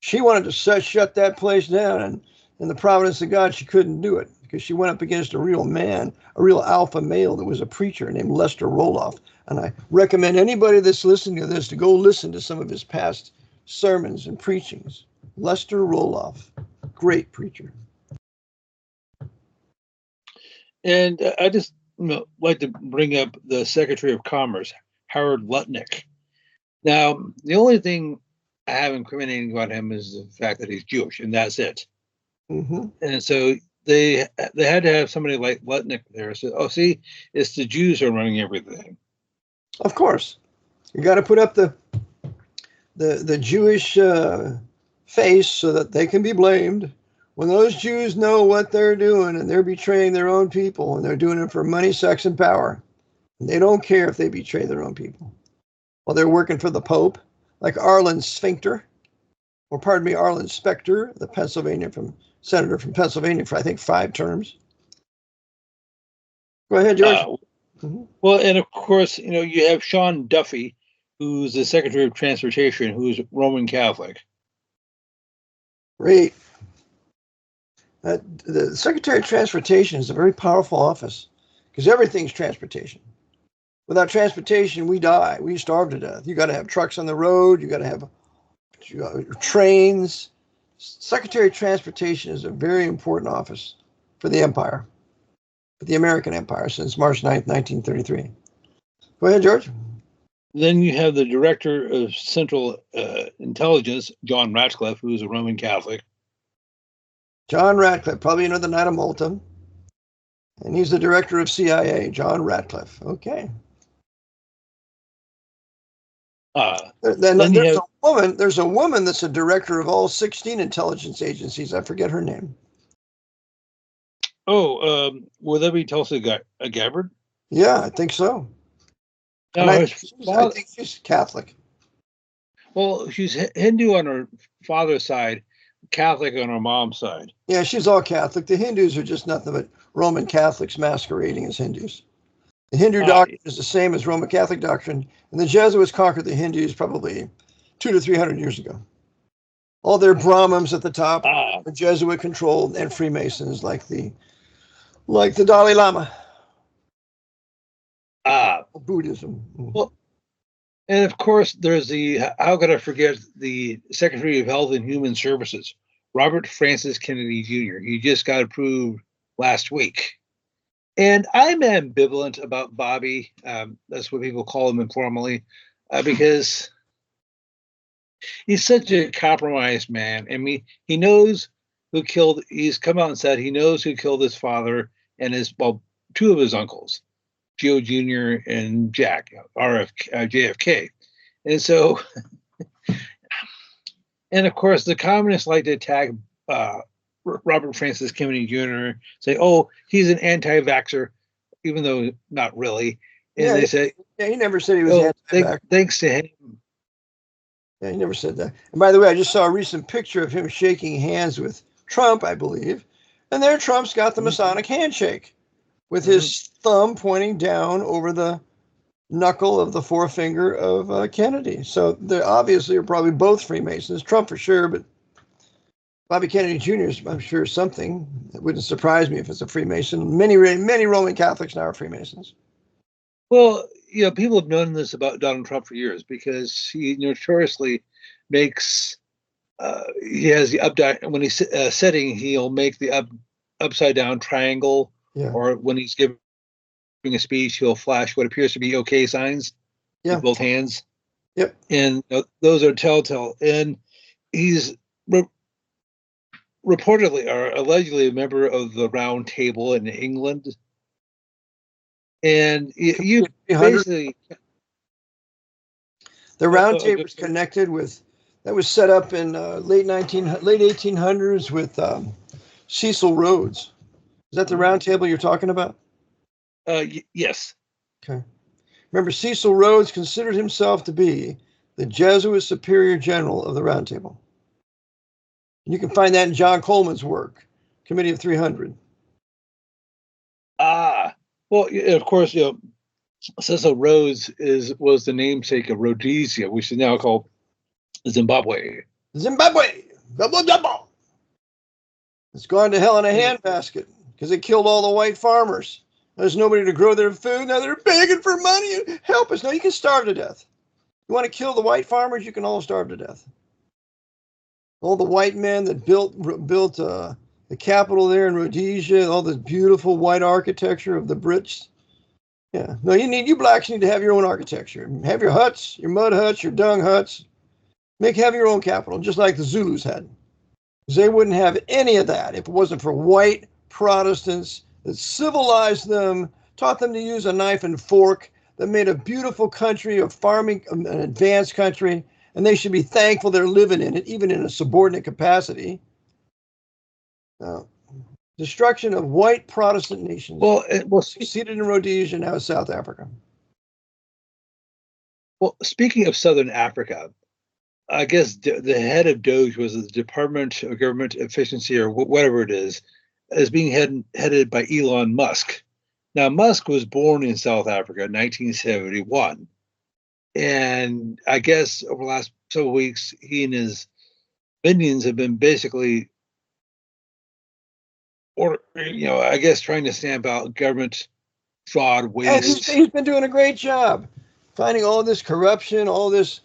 She wanted to shut that place down, and in the providence of God, she couldn't do it because she went up against a real man, a real alpha male that was a preacher named Lester Roloff. And I recommend anybody that's listening to this to go listen to some of his past sermons and preachings. Lester Roloff, great preacher. And I just like to bring up the Secretary of Commerce, Howard Lutnick. Now, the only thing I have incriminating about him is the fact that he's Jewish, and that's it. Mm-hmm. And so they had to have somebody like Lutnick there. So, see, it's the Jews who are running everything. Of course, you got to put up the Jewish face so that they can be blamed. When those Jews know what they're doing and they're betraying their own people and they're doing it for money, sex, and power, and they don't care if they betray their own people. Well, they're working for the Pope, like Arlen Specter, the senator from Pennsylvania for, I think, 5 terms. Go ahead, George. Well, and of course, you have Sean Duffy, who's the Secretary of Transportation, who's Roman Catholic. Great. The Secretary of Transportation is a very powerful office because everything's transportation. Without transportation, we die. We starve to death. You got to have trucks on the road. You got to have trains. Secretary of Transportation is a very important office for the empire, for the American Empire since March 9th, 1933. Go ahead, George. Then you have the Director of Central Intelligence, John Ratcliffe, who's a Roman Catholic. John Ratcliffe, probably another Knight of Malta. And he's the Director of CIA, John Ratcliffe. Okay. There's a woman that's a director of all 16 intelligence agencies. I forget her name. Will that be Tulsi Gabbard? Yeah, I think so. I think she's Catholic. Well, she's Hindu on her father's side, Catholic on her mom's side. Yeah, she's all Catholic. The Hindus are just nothing but Roman Catholics masquerading as Hindus. The Hindu doctrine is the same as Roman Catholic doctrine, and the Jesuits conquered the Hindus probably 200 to 300 years ago. All their Brahmins at the top are Jesuit controlled, and Freemasons like the Dalai Lama. Buddhism. Well, and of course, there's how could I forget the Secretary of Health and Human Services, Robert Francis Kennedy Jr. He just got approved last week. And I'm ambivalent about Bobby. That's what people call him informally, because he's such a compromised man. I mean, he knows who killed. He's come out and said he knows who killed his father and two of his uncles, Joe Jr. and Jack, JFK. And so, and of course, the communists like to attack Robert Francis Kennedy Jr. Say, "Oh, he's an anti-vaxxer," even though not really. And they say, he never said he was anti-vaxxer. Thanks to him, Yeah, he never said that. And by the way, I just saw a recent picture of him shaking hands with Trump, I believe. And there Trump's got the Masonic handshake with his thumb pointing down over the knuckle of the forefinger of Kennedy. So they obviously are probably both Freemasons. Trump for sure, but Bobby Kennedy Jr. is, I'm sure, something. It wouldn't surprise me if it's a Freemason. Many Roman Catholics now are Freemasons. Well, people have known this about Donald Trump for years because he notoriously makes he has the when he's setting, he'll make the upside down triangle, or when he's giving a speech, he'll flash what appears to be OK signs with both hands. Yep. And those are telltale. And he's reportedly or allegedly a member of the Round Table in England. And you basically the Round Table is connected with, that was set up in late 1800s with Cecil Rhodes. Is that the Round Table you're talking about? Yes. Okay. Remember, Cecil Rhodes considered himself to be the Jesuit superior general of the Round Table. And you can find that in John Coleman's work, Committee of 300. Well, of course, Cecil Rhodes was the namesake of Rhodesia, which is now called Zimbabwe. Zimbabwe! Double, double! It's gone to hell in a handbasket because it killed all the white farmers. There's nobody to grow their food. Now they're begging for money. Help us. No, you can starve to death. You want to kill the white farmers? You can all starve to death. All the white men that built the capital there in Rhodesia, all the beautiful white architecture of the Brits. Yeah. No, you blacks need to have your own architecture. Have your huts, your mud huts, your dung huts. Have your own capital, just like the Zulus had. Because they wouldn't have any of that if it wasn't for white Protestants that civilized them, taught them to use a knife and fork, that made a beautiful country of farming, an advanced country, and they should be thankful they're living in it, even in a subordinate capacity. Destruction of white Protestant nations. Well, succeeded in Rhodesia, now it's South Africa. Well, speaking of Southern Africa, I guess the head of Doge was the Department of Government Efficiency, or whatever it is being headed by Elon Musk. Now, Musk was born in South Africa in 1971. And I guess over the last several weeks, he and his minions have been basically, trying to stamp out government fraud, waste. And he's been doing a great job finding all this corruption, all this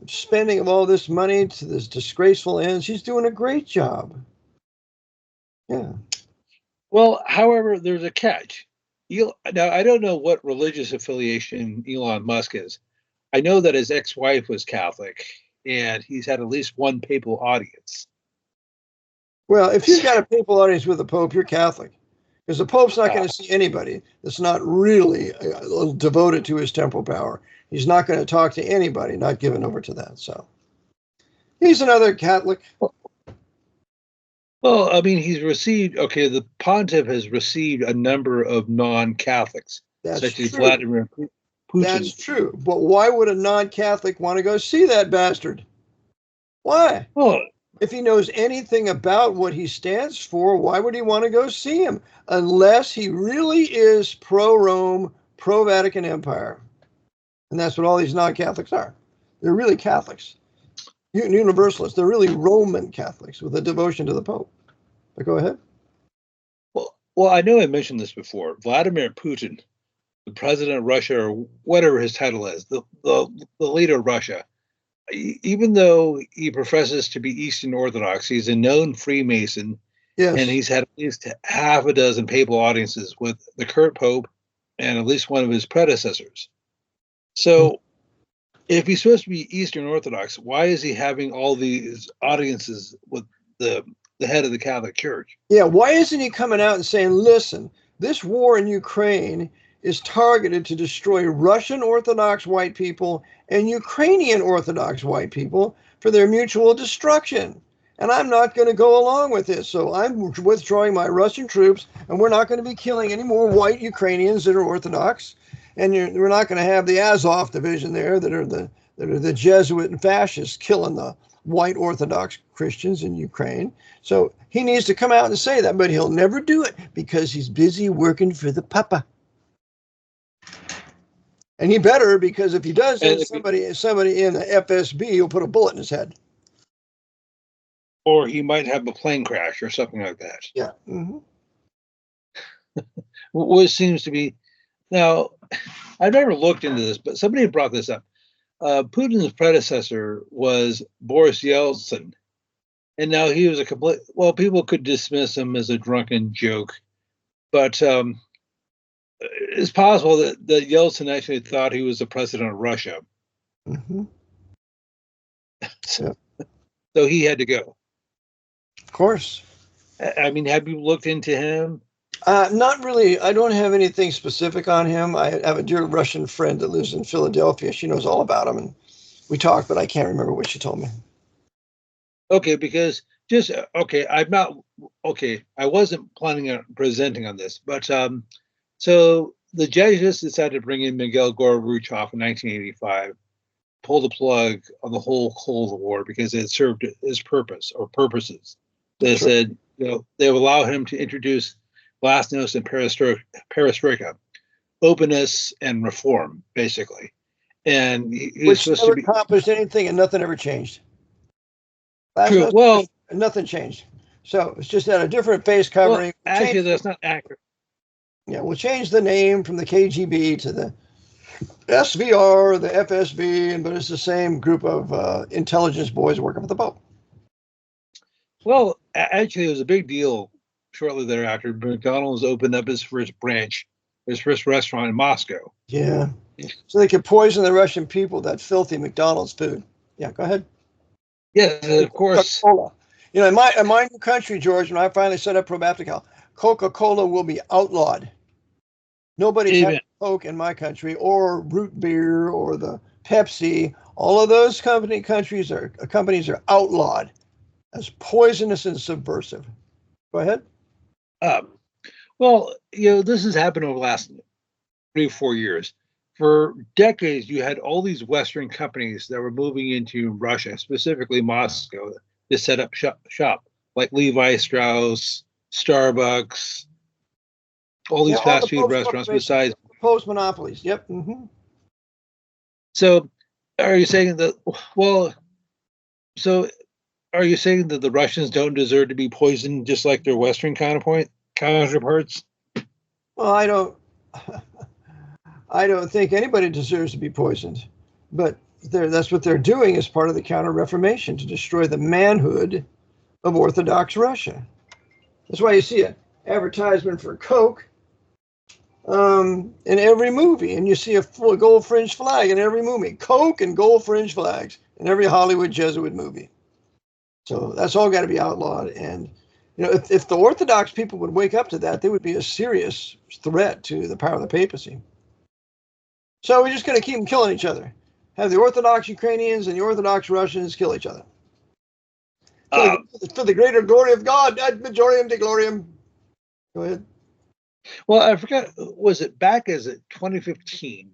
spending of all this money to this disgraceful ends. He's doing a great job. Yeah. Well, however, there's a catch. Now, I don't know what religious affiliation Elon Musk is. I know that his ex-wife was Catholic, and he's had at least one papal audience. Well, if you've got a papal audience with the Pope, you're Catholic. Because the Pope's not going to see anybody that's not really devoted to his temporal power. He's not going to talk to anybody not given over to that. So he's another Catholic. Well, I mean, the pontiff has received a number of non-Catholics, such as Vladimir Putin. That's true. But why would a non-Catholic want to go see that bastard? Why? Well, if he knows anything about what he stands for, why would he want to go see him? Unless he really is pro-Rome, pro-Vatican Empire. And that's what all these non-Catholics are. They're really Catholics. Universalists. They're really Roman Catholics with a devotion to the Pope. But go ahead. Well, I know I mentioned this before. Vladimir Putin, the president of Russia, or whatever his title is, the leader of Russia, even though he professes to be Eastern Orthodox, he's a known Freemason. Yes. And he's had at least half a dozen papal audiences with the current Pope and at least one of his predecessors. So if he's supposed to be Eastern Orthodox, why is he having all these audiences with the head of the Catholic Church? Yeah, why isn't he coming out and saying, listen, this war in Ukraine is targeted to destroy Russian Orthodox white people and Ukrainian Orthodox white people for their mutual destruction. And I'm not going to go along with this. So I'm withdrawing my Russian troops, and we're not going to be killing any more white Ukrainians that are Orthodox. And we're not going to have the Azov division there that are the that are the Jesuit and fascists killing the white Orthodox Christians in Ukraine. So he needs to come out and say that, but he'll never do it because he's busy working for the Papa. And he better, because if he does, then somebody in the FSB will put a bullet in his head. Or he might have a plane crash or something like that. Yeah. Mm-hmm. What seems to be, now, I've never looked into this, but somebody brought this up. Putin's predecessor was Boris Yeltsin, and now he was a complete, well, people could dismiss him as a drunken joke, but it's possible that Yeltsin actually thought he was the president of Russia. Mm-hmm. So he had to go. Of course. I mean, have you looked into him? Not really. I don't have anything specific on him. I have a dear Russian friend that lives in Philadelphia. She knows all about him, and we talked, but I can't remember what she told me. Okay, because I wasn't planning on presenting on this, but so the Jesuits decided to bring in Miguel Gorbachev in 1985, pull the plug on the whole Cold War because it served its purpose or purposes. They said, they would allow him to introduce glasnost and perestroika, openness and reform, basically. And he was supposed to be accomplished anything, and nothing ever changed. True. Well, nothing changed. So it's just had a different face covering. Well, actually, that's not accurate. Yeah, we'll change the name from the KGB to the SVR, the FSB, but it's the same group of intelligence boys working for the Pope. Well, actually, it was a big deal shortly thereafter. McDonald's opened up his first branch, his first restaurant in Moscow. Yeah. So they could poison the Russian people, that filthy McDonald's food. Yeah, go ahead. Yes, of course. Coca-Cola. In my new country, George, when I finally set up Pro-Baptist, Coca-Cola will be outlawed. Nobody's having Coke in my country, or root beer, or the Pepsi. All of those companies are outlawed as poisonous and subversive. Go ahead. Well, this has happened over the last 3 or 4 years. For decades, you had all these Western companies that were moving into Russia, specifically Moscow, to set up shop, like Levi Strauss, Starbucks, all these fast food restaurants besides post monopolies. Yep. Mm-hmm. So, are you saying that? Well, so are you saying that the Russians don't deserve to be poisoned just like their Western counterparts? Well, I don't think anybody deserves to be poisoned, but that's what they're doing as part of the Counter-Reformation, to destroy the manhood of Orthodox Russia. That's why you see an advertisement for Coke in every movie, and you see a full gold fringe flag in every movie. Coke and gold fringe flags in every Hollywood Jesuit movie. So that's all got to be outlawed. And if the Orthodox people would wake up to that, they would be a serious threat to the power of the papacy. So we're just going to keep them killing each other. Have the Orthodox Ukrainians and the Orthodox Russians kill each other. For the greater glory of God, ad majorem de gloriam. Go ahead. Well, I forgot, was it back as 2015?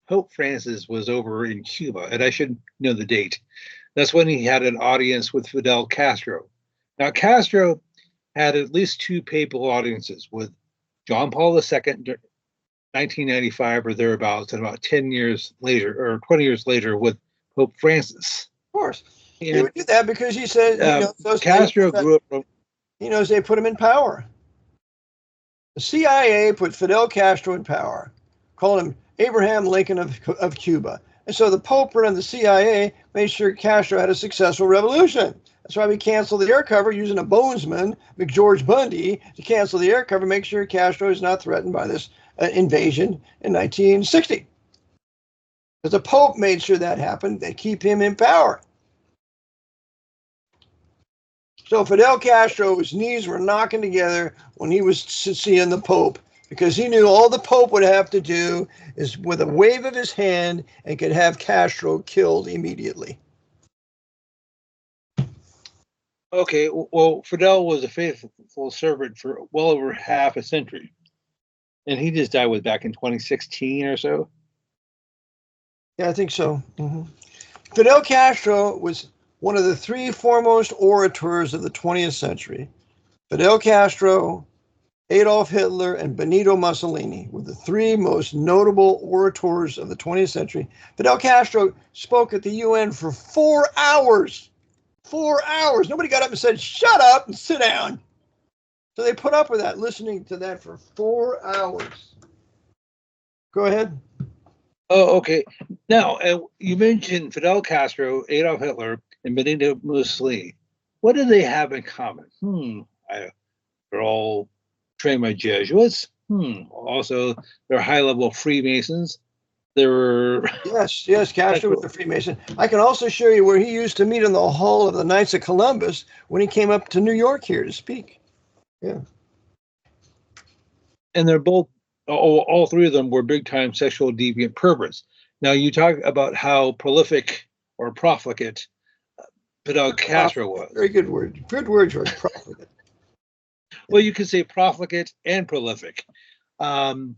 Pope Francis was over in Cuba, and I should know the date. That's when he had an audience with Fidel Castro. Now, Castro had at least 2 papal audiences with John Paul II, 1995 or thereabouts, and about 10 years later or 20 years later with Pope Francis. Of course. He would do that because he said Castro grew up. He knows they put him in power. The CIA put Fidel Castro in power, called him Abraham Lincoln of Cuba. And so the Pope and the CIA made sure Castro had a successful revolution. That's why we canceled the air cover using a bonesman, McGeorge Bundy, to cancel the air cover, make sure Castro is not threatened by this invasion in 1960. Because the Pope made sure that happened. They keep him in power. So Fidel Castro's knees were knocking together when he was seeing the Pope, because he knew all the Pope would have to do is with a wave of his hand and could have Castro killed immediately. Okay, well, Fidel was a faithful servant for well over half a century. And he just died back in 2016 or so. Yeah, I think so. Mm-hmm. Fidel Castro was one of the three foremost orators of the 20th century. Fidel Castro, Adolf Hitler, and Benito Mussolini were the three most notable orators of the 20th century. Fidel Castro spoke at the UN for 4 hours. 4 hours. Nobody got up and said, "Shut up and sit down." So they put up with that, listening to that for 4 hours. Go ahead. Oh, okay. Now, you mentioned Fidel Castro, Adolf Hitler, and Benito Mussolini. What do they have in common? They're all trained by Jesuits. Also, they're high-level Freemasons. They were Yes, Castro was a Freemason. I can also show you where he used to meet in the hall of the Knights of Columbus when he came up to New York here to speak. Yeah. And they're both, all three of them were big-time sexual deviant perverts. Now, you talk about how prolific or profligate Fidel Castro was. Very good word. Good word, George. Profligate. Well, you could say profligate and prolific. It's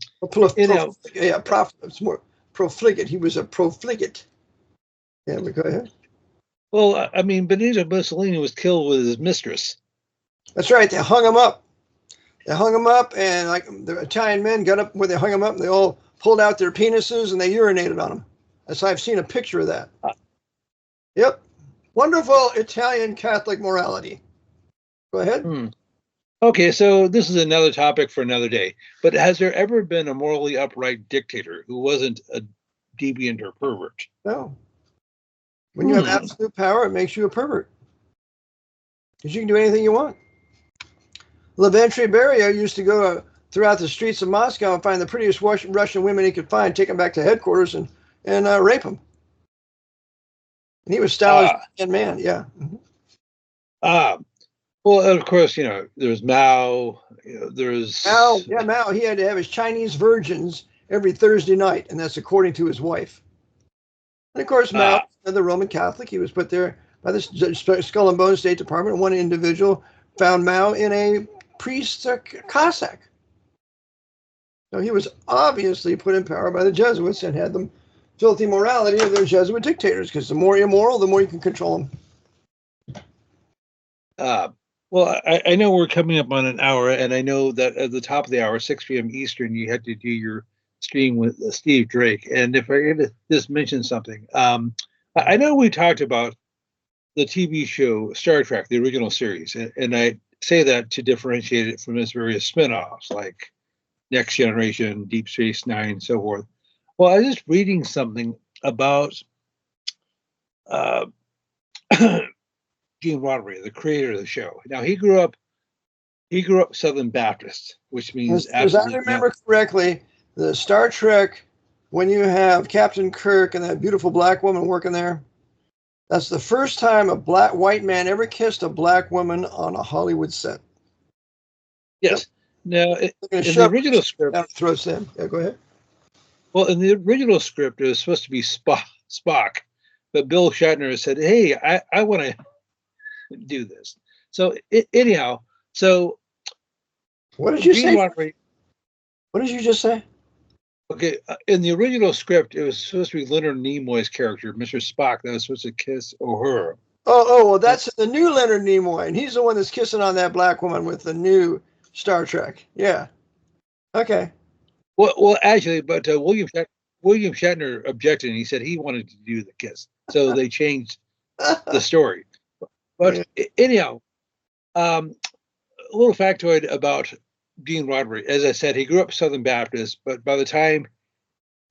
more profligate. He was a profligate. Yeah, but go ahead. Well, I mean, Benito Mussolini was killed with his mistress. That's right. They hung him up. And like the Italian men got up where they hung him up, and they all pulled out their penises and they urinated on him. As I've seen a picture of that. Yep. Wonderful Italian Catholic morality. Go ahead. Okay, so this is another topic for another day. But has there ever been a morally upright dictator who wasn't a deviant or pervert? No. When you have absolute power, it makes you a pervert. Because you can do anything you want. Lavrentiy Beria used to go throughout the streets of Moscow and find the prettiest Russian women he could find, take them back to headquarters and rape them. And he was Stalin's man, yeah. Well, of course, there's Mao. There's Mao. Yeah, Mao. He had to have his Chinese virgins every Thursday night, and that's according to his wife. And of course, Mao, the Roman Catholic, he was put there by the Skull and Bones State Department. And one individual found Mao in a priest's Cossack. So he was obviously put in power by the Jesuits and had the filthy morality of their Jesuit dictators, because the more immoral, the more you can control them. Well, I know we're coming up on an hour, and I know that at the top of the hour, 6 p.m. Eastern, you had to do your stream with Steve Drake. And if I could just mention something, I know we talked about the TV show Star Trek, the original series, and I say that to differentiate it from its various spinoffs like Next Generation, Deep Space Nine, and so forth. Well, I was just reading something about Gene Roddenberry, the creator of the show. Now he grew up Southern Baptist, which means as I remember correctly, the Star Trek, when you have Captain Kirk and that beautiful black woman working there, that's the first time a white man ever kissed a black woman on a Hollywood set. Yes. Now, in the original script, yeah, go ahead. Well, in the original script, it was supposed to be Spock, but Bill Shatner said, "Hey, I want to do this." So anyhow, what did you say? What did you just say? Okay, in the original script, it was supposed to be Leonard Nimoy's character, Mr. Spock, that was supposed to kiss Uhura. Well, that's the new Leonard Nimoy, and he's the one that's kissing on that black woman with the new Star Trek. Yeah. Okay. Well, actually, but William Shatner objected, and he said he wanted to do the kiss, so they changed the story. But anyhow, a little factoid about Gene Roddenberry. As I said, he grew up Southern Baptist, but by the time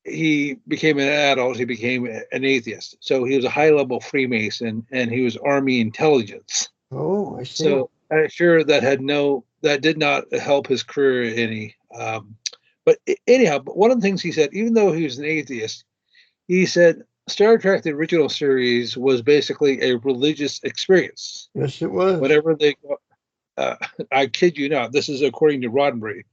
he became an adult, he became an atheist. So he was a high-level Freemason, and he was Army intelligence. Oh, I see. So I'm sure that did not help his career any. But anyhow, but one of the things he said, even though he was an atheist, he said Star Trek, the original series, was basically a religious experience. Yes, it was. Whenever they go, I kid you not, this is according to Roddenberry.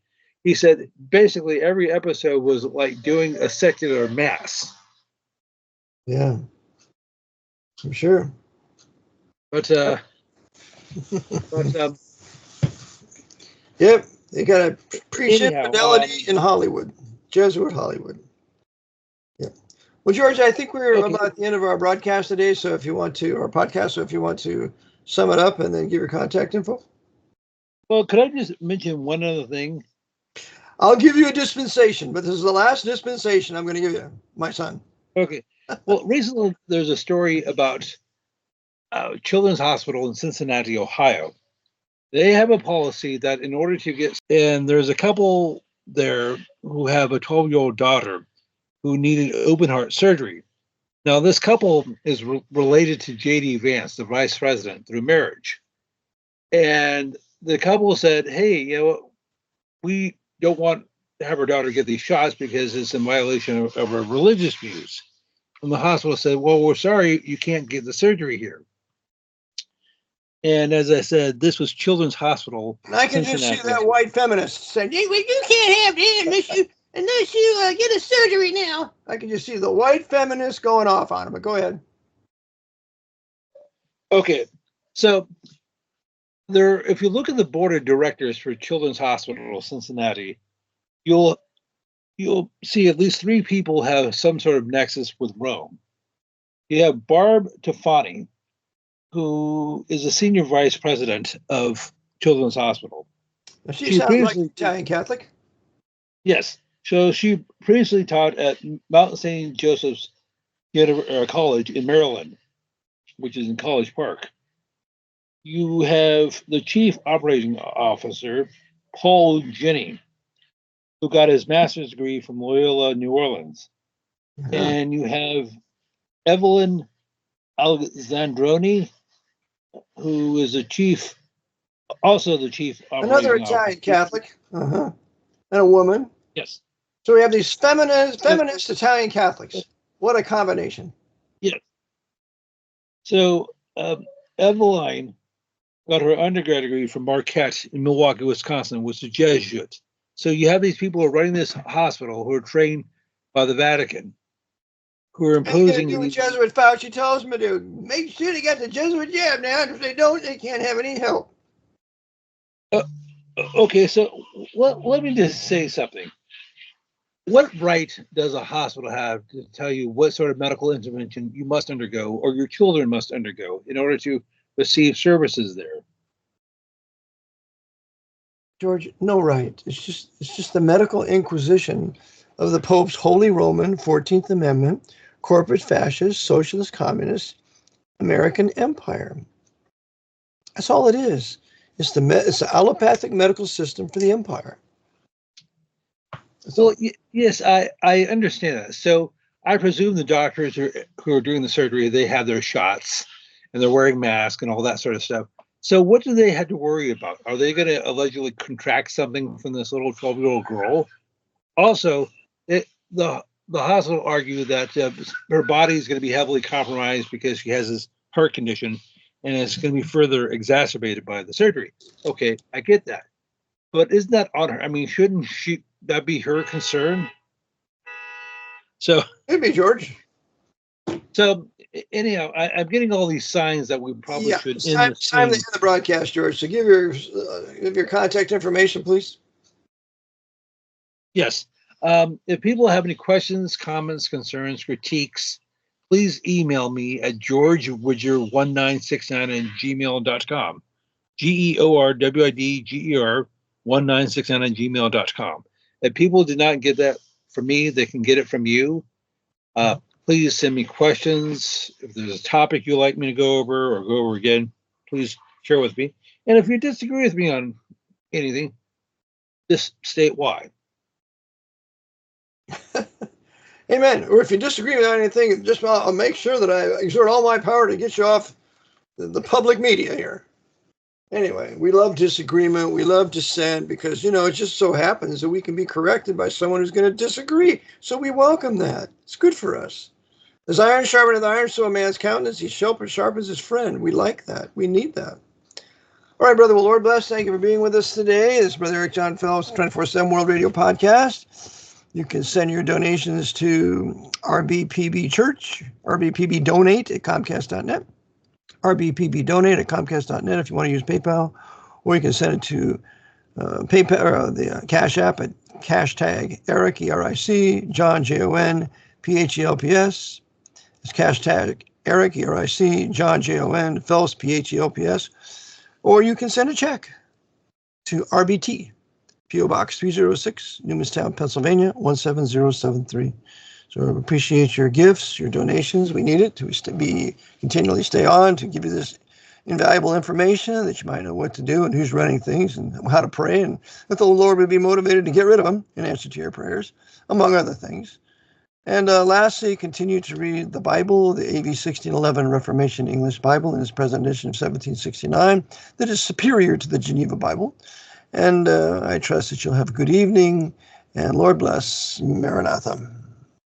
He said basically every episode was like doing a secular mass. Yeah, I'm sure. But yep, they got to preach infidelity in Hollywood, Jesuit Hollywood. Yeah. Well, George, I think we're about at the end of our broadcast today. So if you want to, or podcast, so if you want to sum it up and then give your contact info. Well, could I just mention one other thing? I'll give you a dispensation, but this is the last dispensation I'm going to give you, my son. Okay. Well, recently there's a story about Children's Hospital in Cincinnati, Ohio. They have a policy that in order to get, and there's a couple there who have a 12-year-old daughter who needed open heart surgery. Now, this couple is related to J.D. Vance, the vice president, through marriage. And the couple said, hey, we don't want to have our daughter get these shots because it's in violation of our religious views. And the hospital said, well, we're sorry, you can't get the surgery here. And as I said, this was Children's Hospital. And I can just see that white feminist saying, hey, well, you can't have that unless you get a surgery now. I can just see the white feminist going off on him, but go ahead. Okay, so if you look at the board of directors for Children's Hospital Cincinnati, you'll see at least 3 people have some sort of nexus with Rome. You have Barb Tafani, who is a senior vice president of Children's Hospital. She sounds like Italian Catholic. Yes. So she previously taught at Mount St. Joseph's College in Maryland, which is in College Park. You have the chief operating officer, Paul Jenney, who got his master's degree from Loyola, New Orleans. Uh-huh. And you have Evelyn Alexandroni, who is the chief operating Another Italian Catholic. Uh-huh. And a woman. Yes. So we have these feminist Italian Catholics. What a combination. Yes. So Eveline got her undergrad degree from Marquette in Milwaukee, Wisconsin, was a Jesuit. So you have these people who are running this hospital who are trained by the Vatican, who are imposing. Do what Jesuit Fauci tells them to do. Make sure they got the Jesuit jab now. If they don't, they can't have any help. Okay, so let me just say something. What right does a hospital have to tell you what sort of medical intervention you must undergo or your children must undergo in order to receive services there? George, no right. It's just the medical inquisition of the Pope's Holy Roman 14th Amendment, corporate fascist, socialist, communist, American empire. That's all it is. It's the allopathic medical system for the empire. Well, yes, I understand that. So I presume the doctors who are doing the surgery, they have their shots and they're wearing masks and all that sort of stuff. So what do they have to worry about? Are they going to allegedly contract something from this little 12-year-old girl? Also, the hospital argued that her body is going to be heavily compromised because she has this heart condition and it's going to be further exacerbated by the surgery. Okay, I get that. But isn't that on her? I mean, shouldn't that be her concern? So maybe, George. So anyhow, I'm getting all these signs that we probably should end this. Time to end the broadcast, George. So give your contact information, please. Yes. If people have any questions, comments, concerns, critiques, please email me at georgewidger1969@gmail.com. GEORWIDGER1969@gmail.com. If people did not get that from me, they can get it from you. Please send me questions. If there's a topic you'd like me to go over again, please share with me. And if you disagree with me on anything, just state why. Amen. Or if you disagree with anything, just I'll make sure that I exert all my power to get you off the public media here. Anyway, we love disagreement. We love dissent because, it just so happens that we can be corrected by someone who's going to disagree. So we welcome that. It's good for us. As iron sharpeneth iron, so a man's countenance, he sharpens his friend. We like that. We need that. All right, brother. Well, Lord bless. Thank you for being with us today. This is Brother Eric John Phelps, 24/7 World Radio Podcast. You can send your donations to rbpbchurch, rbpbdonate@comcast.net, rbpbdonate@comcast.net if you want to use PayPal, or you can send it to PayPal or the Cash App at #Eric, ERIC, John, JON, PHELPS. It's hashtag Eric, ERIC, John, JON, Phelps, PHELPS. Or you can send a check to RBT, P.O. Box 306, Newmanstown, Pennsylvania, 17073. So I appreciate your gifts, your donations. We need it to continually stay on, to give you this invaluable information that you might know what to do and who's running things and how to pray, and that the Lord would be motivated to get rid of them in answer to your prayers, among other things. And lastly, continue to read the Bible, the AV 1611 Reformation English Bible in its present edition of 1769, that is superior to the Geneva Bible. And I trust that you'll have a good evening, and Lord bless. Maranatha.